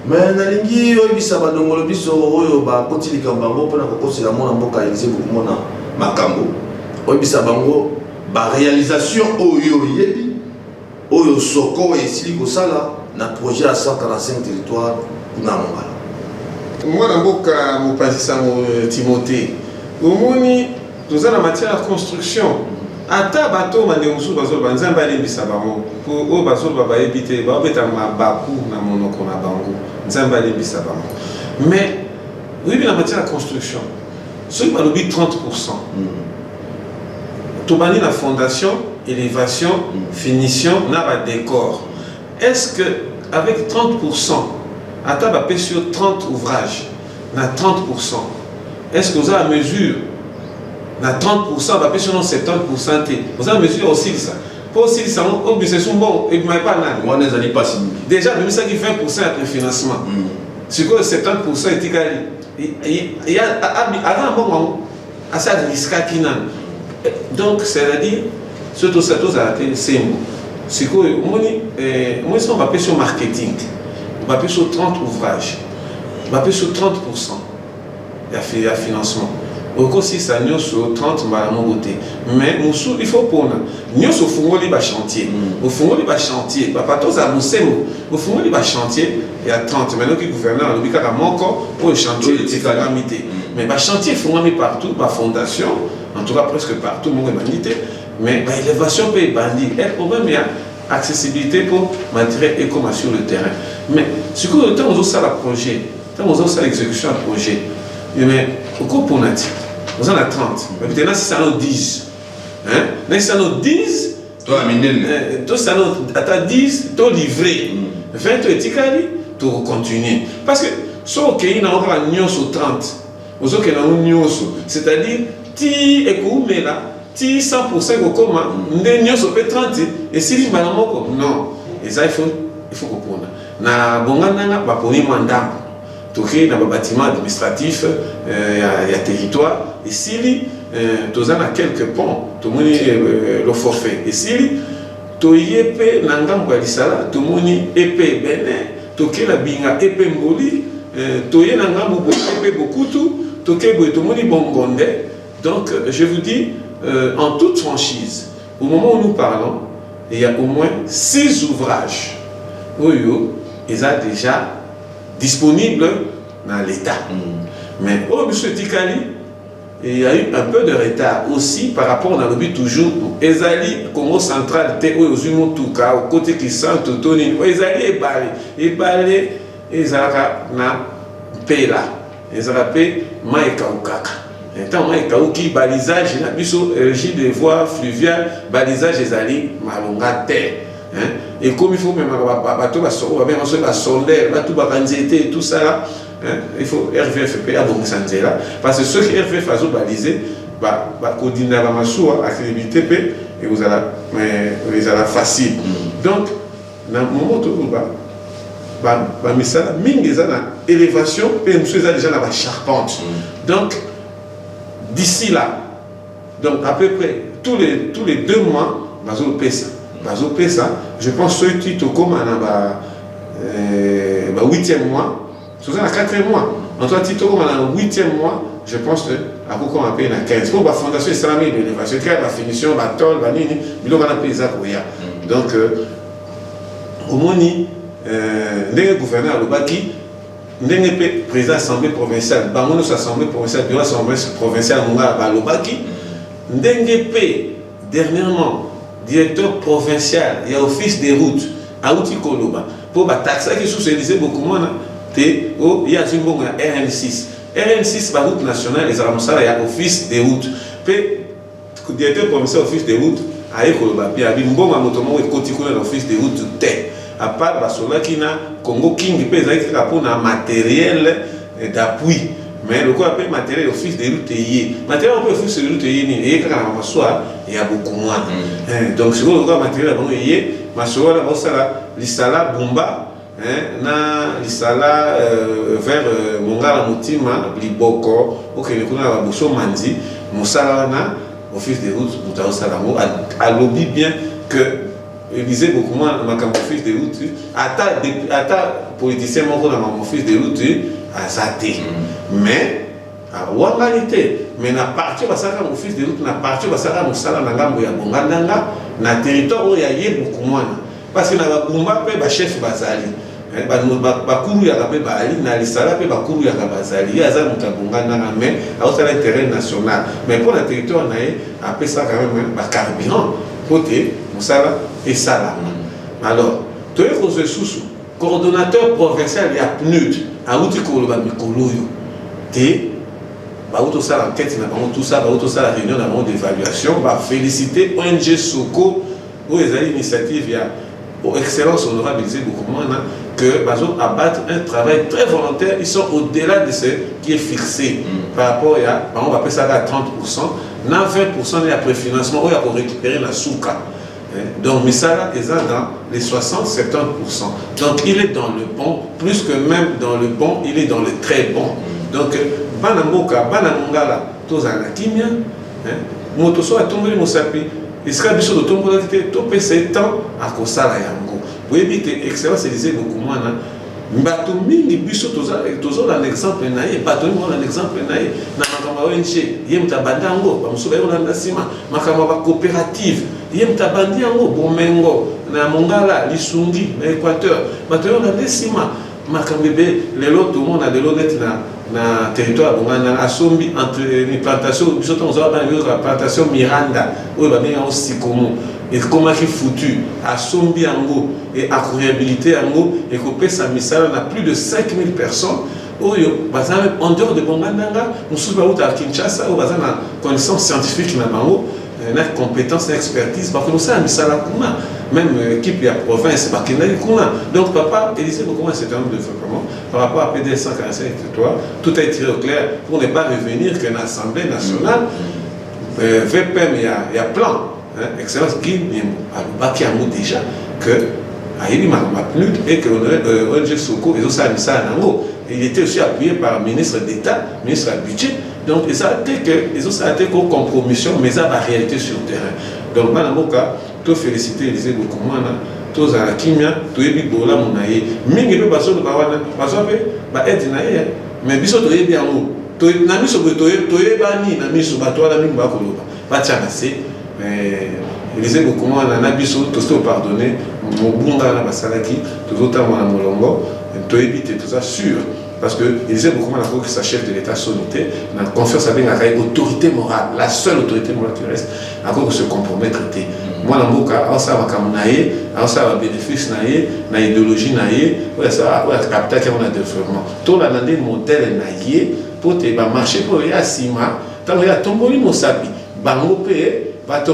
mais nalingi oyebisa badongolo biso oyo bakoti likambo yango mpona kokosela mwana mboka elise bokomona makambo oyebisa bango baréalisation oyo oyebi oyo soko esili kosala na projet ya 145 territoire kuna mongala mwana mboka mopanzi sango Timothée omoni toza na matière ya construction ata bato bandeko mosusu bazoloba nzambe alembisa bango po oyo bazoloba bayebi te baobeta mabaku na monoko na bango nzambe alembisa bango mais oyebi na matière ya construction soki balobi 30% tobandi na fondation élévation finition na badécor est-ce que avec 30% ata bapesi yo 30 ouvrages na 30% est-ce que vous avez à mesure na 30% bapesi yo 70% te vous avez à mesure aussi ça pour aussi ça on bise son bon et mais pas nani moi nezali pas si déjà même ça qui 20% à préfinancement c'est que 70% etikali il y a avant bon à ça risque qui nan donc c'est-à-dire surtout ça tous a été c'est c'est que moi on va payer sur marketing on va payer sur 30 ouvrages on va payer sur 30% il y a financement aussi ça nous sur 30 malamon beauté mais il faut pour nous sur fongoli ba chantier au fongoli ba chantier papa tous a bossé au fongoli ba chantier il y a 30 maintenant que gouverneur le bika encore pour le chantier de calamité mais ba chantier fongoli partout ba fondation en tout cas presque partout mon humanité mais ba élévation peut bandi et problème il y a accessibilité pour matériel et comme sur le terrain mais ce que le temps on ça la projet tant on ça l'exécution à projet mais au coup pour nati on a 30 mais maintenant si ça nous 10 hein mais si ça nous 10 toi minel toi ça nous à 10 toi livré 20 etikali tu continuer parce que so OK il na encore nyonso 30 aux autres na nyonso c'est-à-dire ti ekumela ti 100% kokoma nde nyonso pe 30 et si limbana moko non et ça il faut comprendre na bongana ba poni mandam toké dans le bâtiment administratif il y a territoire et si tu as quelques ponts tout le monde le forfait et si tu yepé nangam lisala tout le monde épée bene toké la binga épée mboli tu y nangam épée beaucoup tout le monde bongonde donc je vous dis en toute franchise au moment où nous parlons il y a au moins 6 ouvrages où ils ont déjà disponible dans l'État. Mais au monsieur Tikali, il y a eu un peu de retard aussi par rapport à l'objet toujours. Ezali, Congo central, aux Tuka, au côté qui sont Totoni, Ezali et Balé, Ezara na Pela, Ezara Pe, Maïka Ukaka. Étant Maïka Uki, balisage, la biso, régie des voies fluviales, balisage Ezali, Malonga Terre. Et comme il faut même bateau va sonder tout va et tout ça là il faut RVFP à bon là parce que ceux qui RVF faisant baliser va coordonner la massua accrédité et vous allez mais vous allez facile donc dans le moment où va misala mingi za na élévation et monsieur déjà la charpente donc d'ici là donc à peu près tous les 2 mois va zo pesa je pense que tu te comme en 8e mois, c'est à 4e mois. En toi, tu te comme en 8e mois, je pense que à beaucoup on paye la 15. Pour la fondation islamique de l'élévation, la finition, la tôle, la nini, mais on va payer ça pour rien. Donc, au moins, le gouverneur le baki, le président de l'Assemblée provinciale, l'Assemblée provinciale, l'Assemblée provinciale, le baki, dernièrement, directeur provincial et office des routes à Outikoloba pour taxer qui socialiser beaucoup moins il y a une bonne RN6 la route nationale et il y a office des routes le directeur provincial office des routes à Ekoloba puis il y a une bonne motomo et continuer l'office des routes à part basola qui na Congo King peut être pour un matériel d'appui mais le quoi appelle matériel office des routes matériel office des routes et quand on soit il y a beaucoup moins donc si vous avez matériel bon ma soeur là ça l'isala bomba na l'isala vers mongala mutima liboko OK le kuna ba boso manzi musala na office des routes mutao salamo a lobby bien que Élysée beaucoup moins makambo fils de route ata politicien moko na makambo fils de route azate mais wangalité mais na partie basaka mon fils de route na partie basaka mosala na ngambo ya bongandanga na territoire oyo ya ye beaucoup moins parce que na bakumba pe ba chef bazali bakuru ya kape bali na lisala pe bakuru ya kabazali ya za mutabongandanga mais ausala intérêt national mais pour le territoire na ye après ça quand même ba carburant côté mosala et ça. Alors, tu es sous coordonnateur provincial il y a PNUD à outil koloba mikolo yo te ba auto ça l'enquête na ba tout ça ba auto ça la réunion d'évaluation ba féliciter ONG Soko où les initiatives il y a pour excellence honorable beaucoup moins que bazo abattre un travail très volontaire, ils sont au-delà de ce qui est fixé par rapport à on va appeler ça à 30%, na 20% de préfinancement où il y a pour récupérer la souka. Donc Misala est dans les 60-70%. Donc il est dans le bon, plus que même dans le bon, il est dans le très bon. Donc Banamboka, Banamongala, Tozana Kimia, Motoso a tombé le Mosapi, il sera biso de tomber la tête, tout PC temps à Kosala Yango. Vous évitez, excellence, c'est disait beaucoup moins. Bato mingi biso tozo un exemple naie bato mingi un exemple naie na makamba ONG yemta bandango ba musuba yo na sima makamba ba coopérative yemta bandiango bomengo na Mongala Lisungi na Équateur bato yo na sima makambebe lelo tout le monde a de l'eau net na territoire bongana asombi entre les plantations biso to za ba la plantation Miranda ou ba bien aussi comme et comment il foutu à Sombi Ango et à réhabiliter Ango et que sa misala n'a plus de 5000 personnes en dehors de Bongandanga nous sommes à Kinshasa où bazana na connaissance scientifique na mango na compétence na expertise parce que nous ça misala kuna même équipe ya province bakina kuna donc papa Élysée beaucoup c'est un de développement par rapport à PD 145 territoire tout a été au clair pour ne pas revenir que l'Assemblée nationale VPM il y a plan. Excellence qui a déjà que Aïli m'a PNUD et que l'ONG Soko et ça il était aussi appuyé par le ministre d'État, ministre du budget. Donc ça a été que ils ont été qu'aux compromissions, mais ça va réalité sur le terrain. Donc Manamoka, tout féliciter Élysée beaucoup moins, tous à la kimia, tout est bibola monaïe. Mingi peu baso de bawana, baso ba aide naïe, mais biso to est bien haut. To na miso to est bani na miso bato la mingi ba koloba. Ba tchanase. Élysée beaucoup moins en abisso, tout ce pardonné, mon bon dans la Basalaki, tout autant mon Molongo, tout éviter tout ça sûr. Parce que Élysée beaucoup moins que sa chef de l'État solitaire, n'a confiance avec la autorité morale, la seule autorité morale qui reste, à cause de se compromettre. Moi, la Moka, on s'en va comme naïe, on s'en va bénéfice naïe, na idéologie naïe, ça va capter qu'on a développement. Tout la nandé modèle naïe, pour te marcher pour y asima, tant qu'il y a tombé mon sapi, bango payé. Voilà,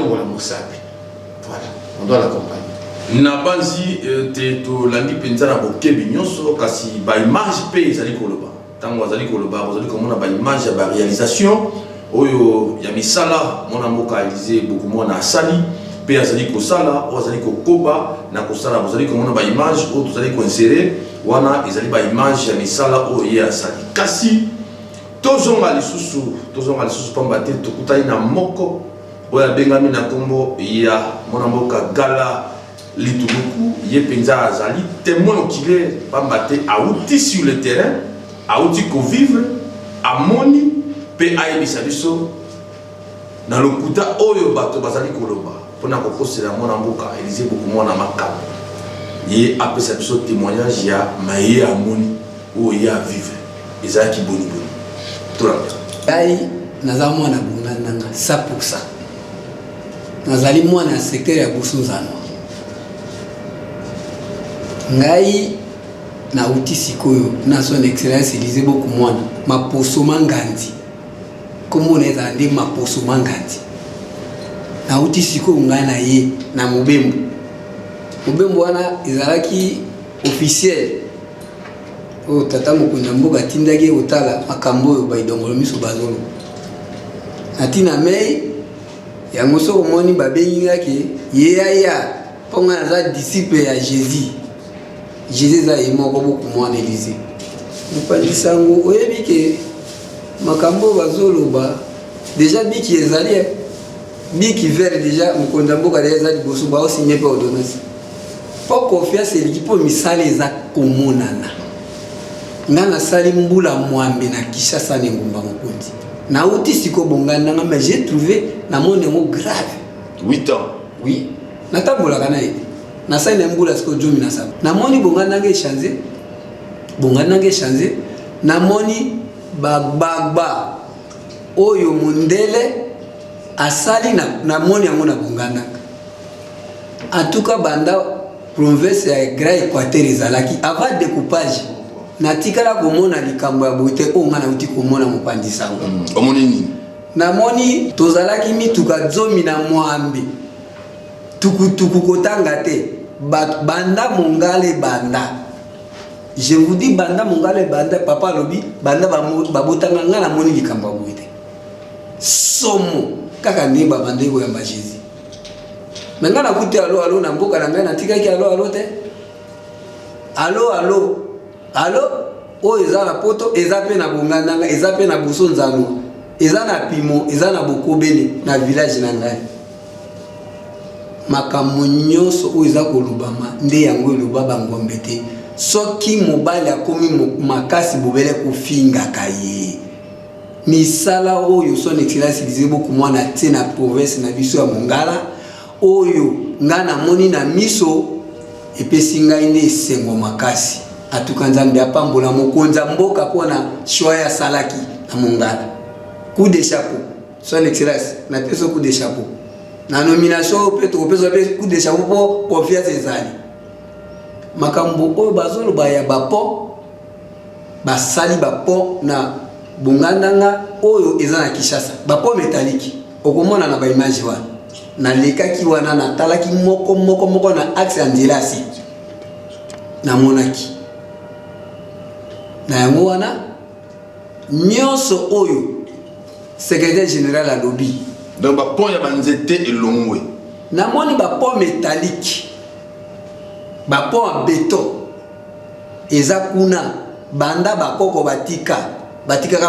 on doit l'accompagner. Nabanzi te to landi penza na bokebi nyonso kasi ba image pe ezali koloba. Tango azali koloba, azali komona ba image ba réalisation oyo ya misala mona mboka Élysée beaucoup moins na sali pe azali ko sala o azali ko koba na ko sala azali komona ba image o tozali ko insérer wana ezali ba image ya misala o ya sali. Kasi tozonga lisusu pamba te tokutani na moko oya bengami na kombo ya mona mboka Gala Lituluku ye penza azali témoin oculaire pamba te auti sur le terrain auti ko vivre amoni pe ayebisa biso na lokuta oyo bato bazali koloba pona kokosela mona mboka Élysée beaucoup mona makabo ye apesa biso témoignage ya maye amoni oyo ya vivre ezaki boni tout la ai naza mwana bungana 100%. Nazali mwana secteur ya Busunzano. Ngai na uti sikoyo na son excellence Élysée beaucoup mwana maposo mangandi. Comment on andi maposo mangandi. Na uti sikoyo ngai na ye na mobembo. Mobembo wana ezalaki officiel. O tata mukunda mboka tindaki otala makambo oyo baidongolo miso bazolo. Atina mei yango so omoni babengaki yeya ponga za disciple ya Jésus. Jésus za yemoko beaucoup moins Élysée. Mupandisango oyebi ke makambo bazoloba déjà biki ezali biki vert déjà mokonzi mboka déjà liboso ba signé pe ordonnance pour confiance l'équipe misala eza komonana ngana sali mbula mwambe na Kinshasa ne ngumba mokonzi na uti siko bongana nga mais j'ai trouvé na monde ngo grave 8 ans oui na tambola kana ete na sali mbula siko jomi na sala na moni bongana nga changer na moni bagba oyo mundele asali na moni yango na bongana en tout cas banda province ya Grand Équateur ezalaki avant découpage na tikala komona likambo ya bote o ngana uti komona mopandi sango omoni nini na moni tozalaki mituka zomi na mwambe tukutuku kotanga te banda mongale banda je vous dis banda mongale banda papa lobi banda babotanga ngana moni likambo ya bote somo kaka ni babanda iko ya Jésus nanga na kuti alo na mboka na ngai na tikaki alo te alo o eza na poto eza pe na bongana nga eza pe na buso nzano eza na pimo eza na bokobele na village na ngai makambo nyonso o eza kolubama nde yango eloba bangombe te soki mobali akomi makasi bobele kofingaka ye misala oyo son excellence disait beaucoup mwana te na province na biso ya Mongala oyo nga na moni na miso epesi ngai nde esengo makasi atuka nzambe apambola mokonza mboka pona choix ya salaki na Mongala coup de chapeau son excellence na peso coup de chapeau na nomination pe to peso pe coup de chapeau po confiance ezali makambo oyo bazoloba ya bapo basali bapo na bongandanga oyo eza na Kinshasa bapo métallique okomona na ba image wana na lekaki wana na talaki moko na axe angelasi na monaki na yango wana nyonso oyo secrétaire général alobi donc ba pont ya banzete elongwe na moni ba pont métallique ba pont en béton eza kuna banda bakoko batika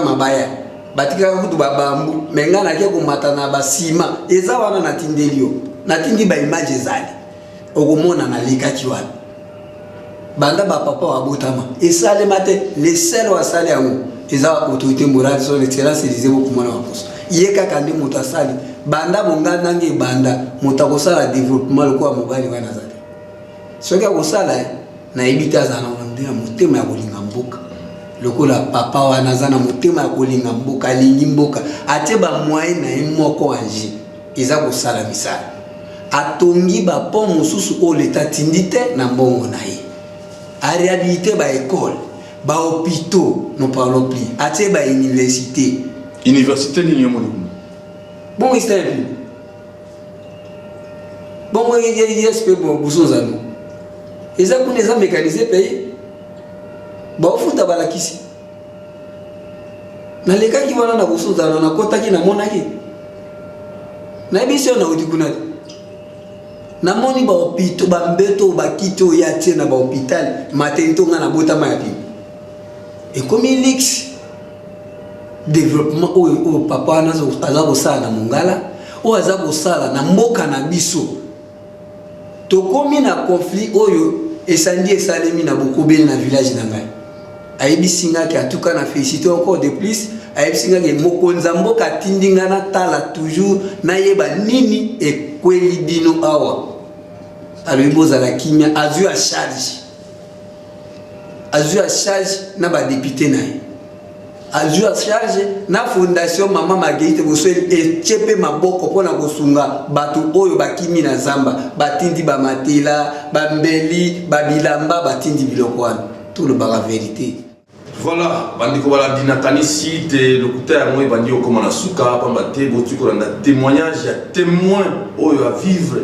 mabaya batika kutu babambu menga na kia komata na basima eza wana na tindelio na tindi ba image ezali okomona na lekaki wana banda ba papa wabotama esale mate le sel wa sale yango eza autorité morale son excellence disait beaucoup mwana waposo yeka kandi muta sali banda bongana nge banda mutakosala développement lokwa mobali wana zate soki akosala na ebita za na ndema mutema ya kolinga mboka lokola papa wana zana mutema ya kolinga mboka lingi mboka ate ba moyen na moko anje eza kosala misala atongi ba pont mosusu o leta tindite na mbongo na ye a réhabiliter ba école ba hôpitaux non parlons plus ate ba université ni yomo bon istable bon YSP bon busozano eza kuneza mécaniser pays ba ofuta balakisi na lekaki wana na busozano na kotaki na monaki na ebisio na udikuna na moni ba hôpitaux ba mbeto ba kito ya tie na ba hôpital matento nga na botama ya pi et comme lix développement o papa nazo azako sala na Mongala o azako sala na mboka na biso to komi na conflit oyo esandi esalemi na bokobeli na village na ngai ayebisinga ki atuka na féliciter encore de plus ayebisinga ke mokonza mboka tindinga na tala toujours na yeba nini ekweli bino awa aloboza la kimia azu a charge na ba député na ye azu a charge na fondation mama Marguerite Bosweli echepe maboko pona kosunga batu oyo bakimi na zamba batindi ba matela ba mbeli ba bilamba batindi biloko wana tout le bara vérité. Voilà, bandiko bala dinakanisi te lokuta ya moi bandi okoma na suka pamba te botuko na témoignage ya témoin oyo à vivre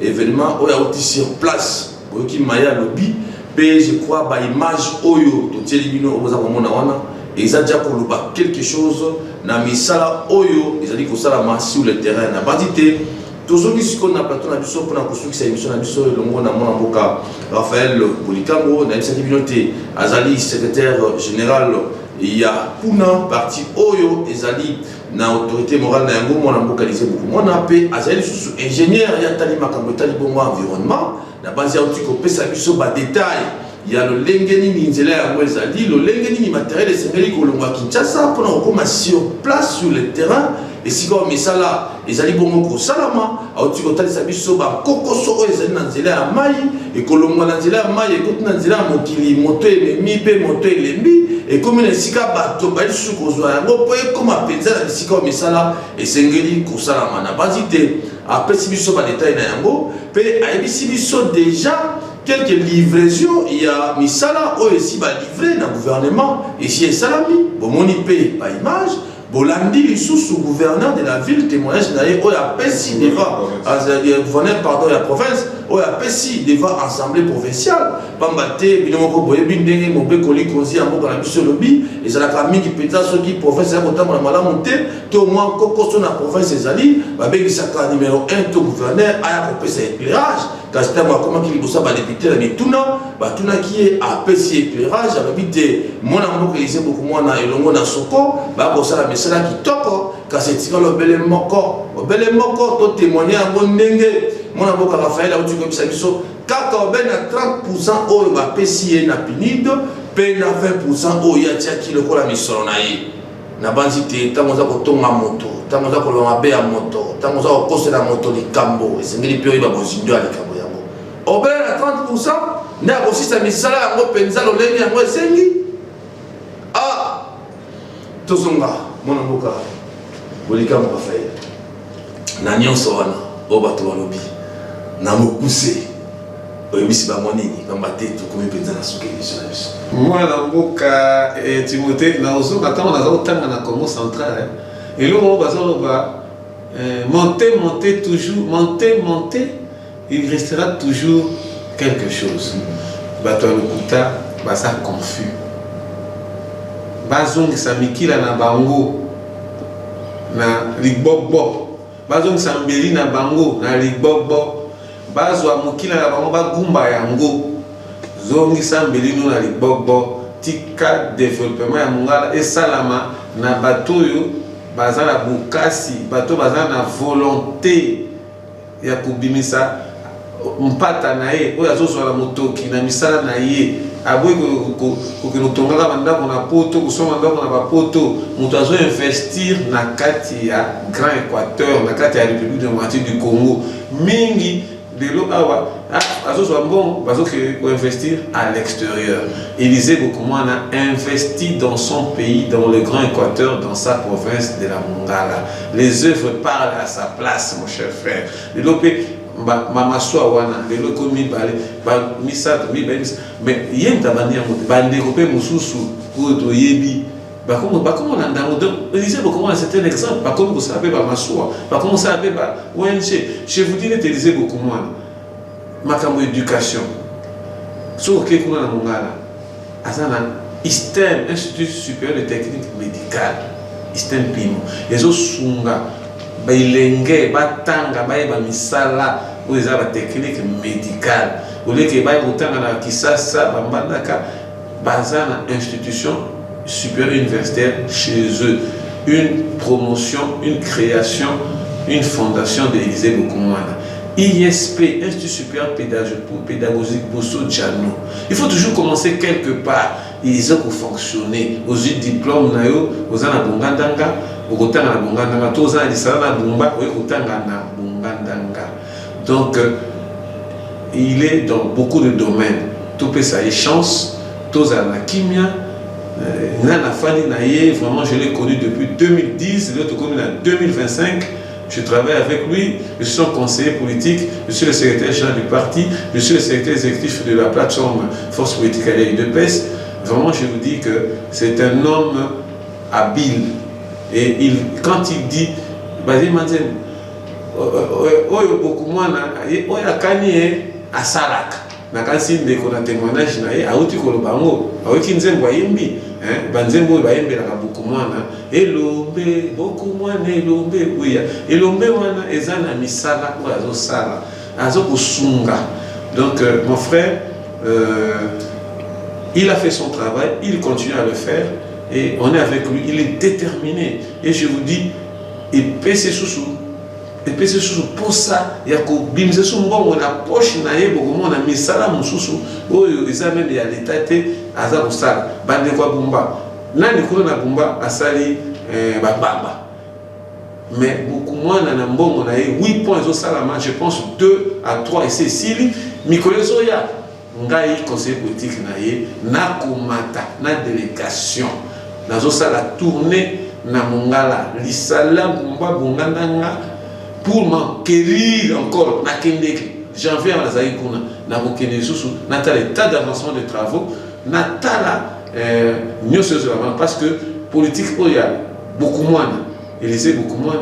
événement oyo auti sur place oyo ki maya lobi pe je crois ba image oyo to tieli bino oza komona wana eza déjà koloba quelque chose na misala oyo ezali kosalama sur le terrain na bandité tozoki siko na plateau na biso pona kosukisa émission na biso longo na mona mboka Raphaël Bolikango na bisaki bino te azali secrétaire général il y a Puna, parti Oyo, Ezali, na autorité morale na yango, mon ambokalisé beaucoup. Mon appel, Azali sous ingénieur, il y a Tali Makambo, Tali Bongo environnement, la base ya otiko pesa biso ba détail. Il y a le lengeni ninzela yango Ezali, le lengeni ni matériel et sengeli kolongwa Kinshasa pour na okoma sur place sur le terrain. Et si comme misala ezali bongo ko salama auti ko talisa biso ba kokoso o ezali na nzela ya mai et kolongwa na nzela ya mai et kotina nzela ya mokili moto elemi pe moto elembi et comme na sika bato ba lisu ko zwa yango po e koma penza na sika o misala esengeli ko salama na bazite apesi biso ba détail na yango pe ayebisi biso déjà quelques livraisons. Il y a misala o esi ba livré na gouvernement ici et salami bon moni pe ba image. Bolandi sous gouverneur de la ville témoignage d'ailleurs où il y a Pessi devant gouverneur pardon la province où il y a Pessi devant assemblée provinciale Pambate binomoko boye bindenge mobe koli kozi amoko na biso lobi ezalaka mingi peta soki province ya botambo na malamu te to moins kokoso na province ezali babekisaka numéro 1 to gouverneur aya kopesa éclairage kasi ntango akomaki liboso ya badepute na mituna batunaki ye apesi éclairage ababi te mwana mboka eze beaucoup mwana elongo na soko bakosala misala kitoko kasi etikala obele moko to témoigner yango ndenge mwana mboka Raphaël auti koyebisa biso kaka obele na 30% oyo bapesi ye na pinide mpe na 20% oyo atiaki lokola misolo na ye na banzi te ntango oza kotonga moto ntango oza kolonga mabe ya moto ntango oza kokosela moto likambo esengeli mpe oyeba bozindo ya likambo yango obele na 30% nde akosisa misala yango mpenza lolenge yango esengi tozonga mwana mboka bolikambo Raphaël na nyonso wana oyo bato balobi na mokuse oyebisi bango nini pamba te tokomi mpenza na suka émission na biso mwana mboka Timothée naozonga ntango naza kotanga na Congo central eloko oyo bazoloba monter toujours monter il restera toujours quelque chose bato ya lokuta baza confus bazongisa mikila na bango na ligbogbo bazongisa mbeli na bango na ligbogbo bazwa mokila na bango bagumba yango zongisa mbeli no na ligbogbo tika développement ya mongala esalama na bato oyo baza na bukasi bato baza na volonté ya kobimisa mpata na ye oyo azozwa na motoki na misala na ye aboyi kokilotongaka bandako na poto kosoma ndako na bapoto moto azoinvestir na kati ya Grand Équateur na kati ya République démocratique du Congo mingi lelo awa azozwa mbongo bazokoinvestir à l'extérieur. Élisée Bokoumana investit dans son pays, dans le Grand Équateur, dans sa province de la Mongala. Les œuvres parlent à sa place, mon cher frère. Mama wana lelo komi bale ba misat mi ba mais yenta bania mo bande kopé mususu ko to yebi ba komo na ndango donc Élisée Bokoumana c'est un exemple ba komo ko sabe ba maswa ba komo sabe ba ONG je vous dis Élisée Bokoumana makambo éducation so ke kuna na Mongala azana ISTEM Institut supérieur de technique médicale ISTEM pimo ezo sunga bailenge batanga bayeba misala oyo eza technique médicale oleke baye kotanga na Kisasa bambandaka baza na institution supérieure universitaire chez eux, une promotion, une création, une fondation de Élisée Bokoumana. ISP, Institut supérieur pédagogique Bosso Djano. Il faut toujours commencer quelque part. Ils ont fonctionné. Aux diplômes, aux ana bongandanga, au kotanga na bongandanga, tous ana disala na bumba, au kotanga na bongandanga. Donc, il est dans beaucoup de domaines. Tout peut ça et chance, tous ana kimia, nana fani naye, vraiment je l'ai connu depuis 2010, l'autre connu en 2025. Je travaille avec lui, je suis son conseiller politique, je suis le secrétaire général du parti, je suis le secrétaire exécutif de la plateforme Force Politique Alliée de PES. Vraiment, je vous dis que c'est un homme habile. Et quand il dit, Basé Manzem, Oyo Bokoumana, Oya Kanye, à Sarak, Nakansin de Kona témoignage, Aouti Kolobango, Aouti Nzembo Yimbi, Banzembo Bayembe la Bokoumana, Elombe, Bokoumana, Elombe, Ouya, Elombe Wana, Ezana Misala, Oazo Sala, Azo Kosunga. Donc, mon frère, il a fait son travail, il continue à le faire. et on est avec lui, il est déterminé. Et je vous dis, et PC sous pour ça, il y a que bimze sous mbongo na poche na ye beaucoup na misala mususu oyo eza même ya l'état te aza kusala bande kwa bumba nani kuna na bumba asali babamba mais beaucoup moins na mbongo na ye 8 points au salama, je pense 2 à 3 et c'est sili mikolezo ya ngai conseil politique na ye na komata na délégation nazo sala tourner na mongala lisala bumba bongandanga pour m'enquérir encore na kendeke janvier na zaï kuna na bokene susu na ta l'état d'avancement des travaux na ta la mieux seulement parce que politique il y a beaucoup moins Élysée beaucoup moins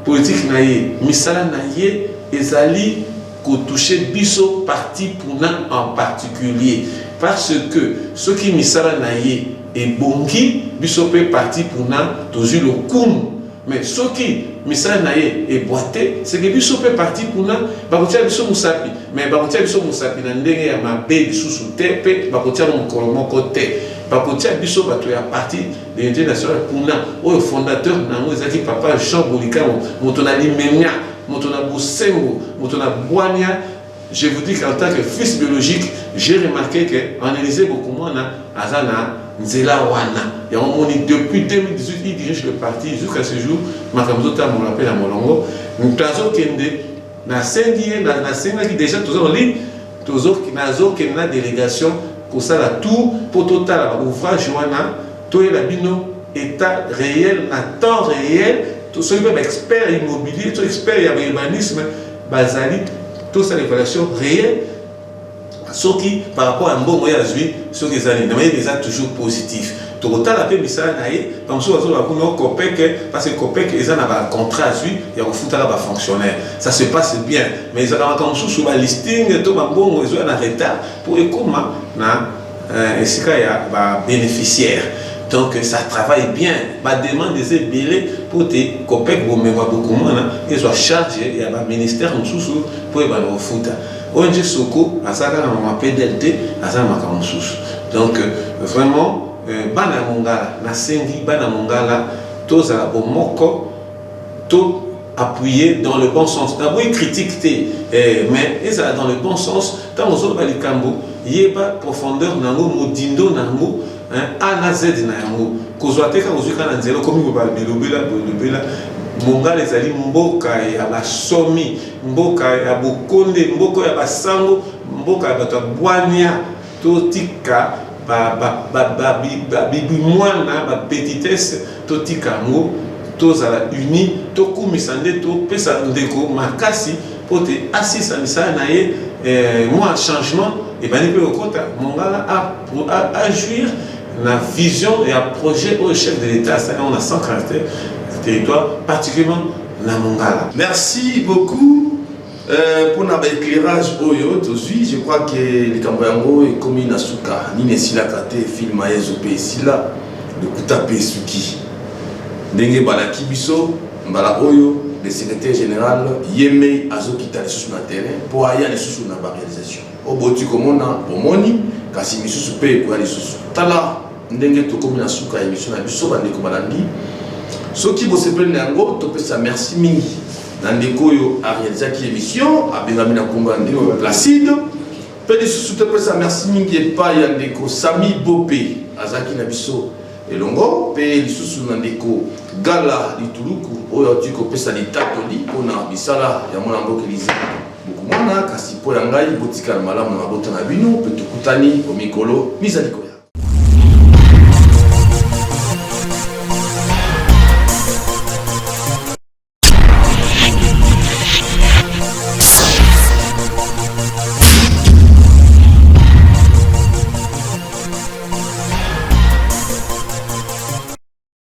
politique na ye misala na ye ezali ko toucher biso parti puna en particulier parce que ce qui misala na ye et bongi biso pe parti puna toujours le kum. Mais ce qui misala na ye est boité, c'est que biso pe parti puna bakotia biso musapi, mais bakotia biso musapi na ndenge ya mabe biso sute pe bakotia mokolo moko te. Bakotia biso bato ya parti de l'unité nationale puna o fondateur nango ezaki papa Jean Bolika moto na limenya, moto na bosembo, moto na bwania. Je vous dis qu'en tant que fils biologique, j'ai remarqué qu'en Élysée beaucoup moins na azana Nzela Wana. Et on dit depuis 2018, il dirige le parti jusqu'à ce jour. Makamzota me rappelle à Molongo. Nous avons Kende, na Sengi, na Senga qui déjà tous en ligne, tous qui nazo Kenda délégation pour ça la tout pour total ouvrage Wana, tout est la bino état réel, na temps réel, tout ce qui est expert immobilier, tout expert urbanisme, basali, tout ça l'évaluation réelle. Ce qui, par rapport à un bon moyen de vie, ce qui est déjà toujours positif. Tout le temps, la paix, comme ça, parce que Copec, ils ont un contrat à vie, il y a un fonctionnaire. Ça se passe bien. Mais ils ont comme ça, sur le listing, tout le monde, ils ont un retard pour les comment, il y a bénéficiaires. Donc, ça travaille bien. Ma demande des ébélés pour tes Copec, vous me voyez beaucoup moins, ils sont chargés, il y a un ministère en dessous pour les foot. ONG Soko, à ça, on m'appelle PDLT, à ça, on donc, vraiment, Bana Mongala, na Sengi, Bana Mongala, tous à la Bomoko, tout appuyé dans le bon sens. D'abord, ils critiquent, mais ils sont dans le bon sens. Tant aux autres, il y a pas profondeur, nango, modindo, nango, A na Z, nango. Kozwate, quand vous êtes comme vous parlez, Bilobela, Mongala ezali mboka ya basomi, mboka ya bokonde, mboka ya basango, mboka ya bato bwania, totika bibimwana, ba petitesse, totika ngo, tozala uni, tokumisa nde topesa ndeko makasi pote asisa misala na ye moi changement et bani pe okota Mongala a jouir la vision et un projet au chef de l'État, ça on a 100 caractères. Territoire, particulièrement la Mongala. Merci beaucoup pour notre éclairage. Je crois que les Camboyango et comme Nasuka, Nine Sila Kate, film Aezope Sila, le Kutape Suki. Denge Balaki Biso, Mbala Oyo, le secrétaire général, Yeme Azokita, les sous na terrain, pour aller les sous na réalisation. Au bout komona, Omoni, Kasi Misusu Pe, pour aller sous. Tala, Ndenge Tokomi Nasuka, émission na Biso, Bandeko Balandi. Ceux qui vont se plaindre yango, to pesa merci mingi. Nandeko yo a réalisé qui émission, a bengami na komba ndeko Placide. Pede sous te pesa merci mingi et pas yandeko Sami Bopé, azaki na biso elongo, pe lisusu nandeko Gala Lituluku, oyo tu ko pesa ni tatoli pona bisala ya mona mboka Élysée. Beaucoup mona kasi po ya ngai botika na malamu na bota na bino, pe tukutani au mikolo, misaliko.